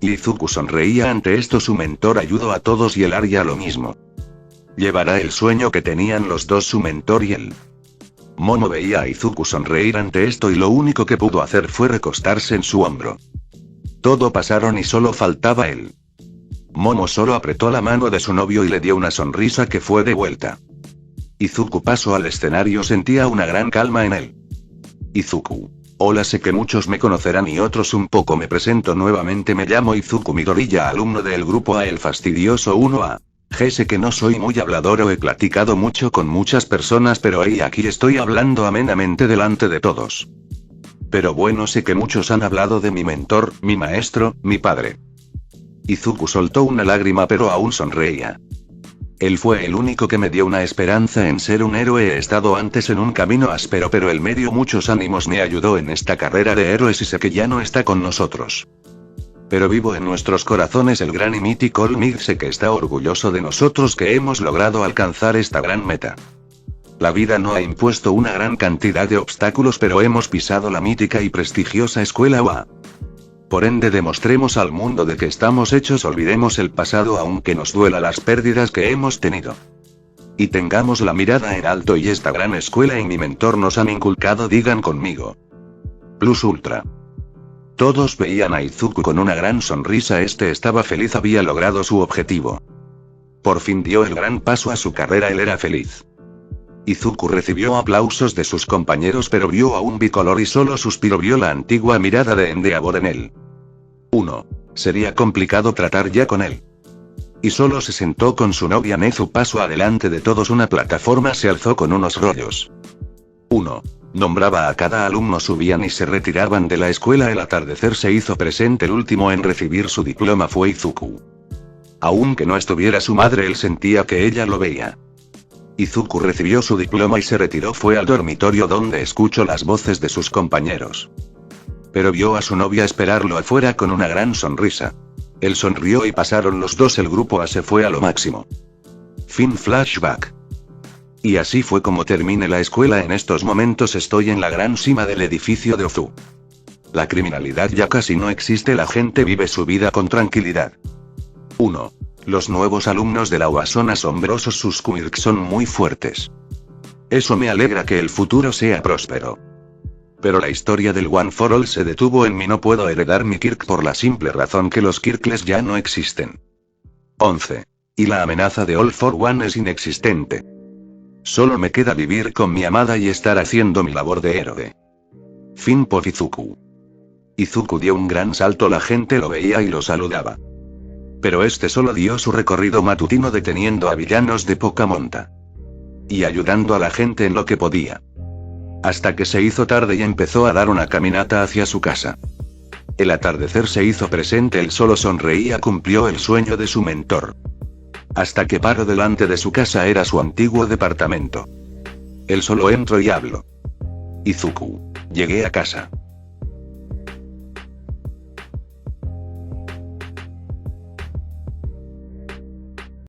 Izuku sonreía ante esto, su mentor ayudó a todos y él haría lo mismo. Llevará el sueño que tenían los dos, su mentor y él. Momo veía a Izuku sonreír ante esto y lo único que pudo hacer fue recostarse en su hombro. Todo pasaron y solo faltaba él. Momo solo apretó la mano de su novio y le dio una sonrisa que fue de vuelta. Izuku pasó al escenario, sentía una gran calma en él. Izuku. Hola, sé que muchos me conocerán y otros un poco. Me presento nuevamente, me llamo Izuku Midoriya, alumno del grupo A, el fastidioso 1A. Sé que no soy muy hablador o he platicado mucho con muchas personas, pero aquí estoy hablando amenamente delante de todos. Pero bueno, sé que muchos han hablado de mi mentor, mi maestro, mi padre. Izuku soltó una lágrima, pero aún sonreía. Él fue el único que me dio una esperanza en ser un héroe. He estado antes en un camino áspero, pero él me dio muchos ánimos, me ayudó en esta carrera de héroes y sé que ya no está con nosotros. Pero vivo en nuestros corazones el gran y mítico All Might. Sé que está orgulloso de nosotros, que hemos logrado alcanzar esta gran meta. La vida no ha impuesto una gran cantidad de obstáculos, pero hemos pisado la mítica y prestigiosa escuela UA. Por ende, demostremos al mundo de que estamos hechos. Olvidemos el pasado aunque nos duela las pérdidas que hemos tenido. Y tengamos la mirada en alto, y esta gran escuela y mi mentor nos han inculcado, digan conmigo. Plus Ultra. Todos veían a Izuku con una gran sonrisa, este estaba feliz, había logrado su objetivo. Por fin dio el gran paso a su carrera, él era feliz. Izuku recibió aplausos de sus compañeros, pero vio a un bicolor y solo suspiró, vio la antigua mirada de Endeavor en él. 1. Sería complicado tratar ya con él. Y solo se sentó con su novia Nezu. Paso adelante de todos, una plataforma se alzó con unos rollos. 1. Nombraba a cada alumno, subían y se retiraban de la escuela. El atardecer se hizo presente, el último en recibir su diploma fue Izuku. Aunque no estuviera su madre, él sentía que ella lo veía. Izuku recibió su diploma y se retiró, fue al dormitorio donde escuchó las voces de sus compañeros. Pero vio a su novia esperarlo afuera con una gran sonrisa. Él sonrió y pasaron los dos, el grupo A se fue a lo máximo. Fin flashback. Y así fue como terminé la escuela. En estos momentos estoy en la gran cima del edificio de Ozu. La criminalidad ya casi no existe, la gente vive su vida con tranquilidad. 1. Los nuevos alumnos de la UA son asombrosos, sus quirks son muy fuertes. Eso me alegra que el futuro sea próspero. Pero la historia del One for All se detuvo en mí, no puedo heredar mi quirk por la simple razón que los quirkles ya no existen. 11. Y la amenaza de All for One es inexistente. Solo me queda vivir con mi amada y estar haciendo mi labor de héroe. Fin por Izuku. Izuku dio un gran salto, la gente lo veía y lo saludaba. Pero este solo dio su recorrido matutino deteniendo a villanos de poca monta. Y ayudando a la gente en lo que podía. Hasta que se hizo tarde y empezó a dar una caminata hacia su casa. El atardecer se hizo presente, él solo sonreía, cumplió el sueño de su mentor. Hasta que paró delante de su casa, era su antiguo departamento. Él solo entró y habló. Izuku, llegué a casa.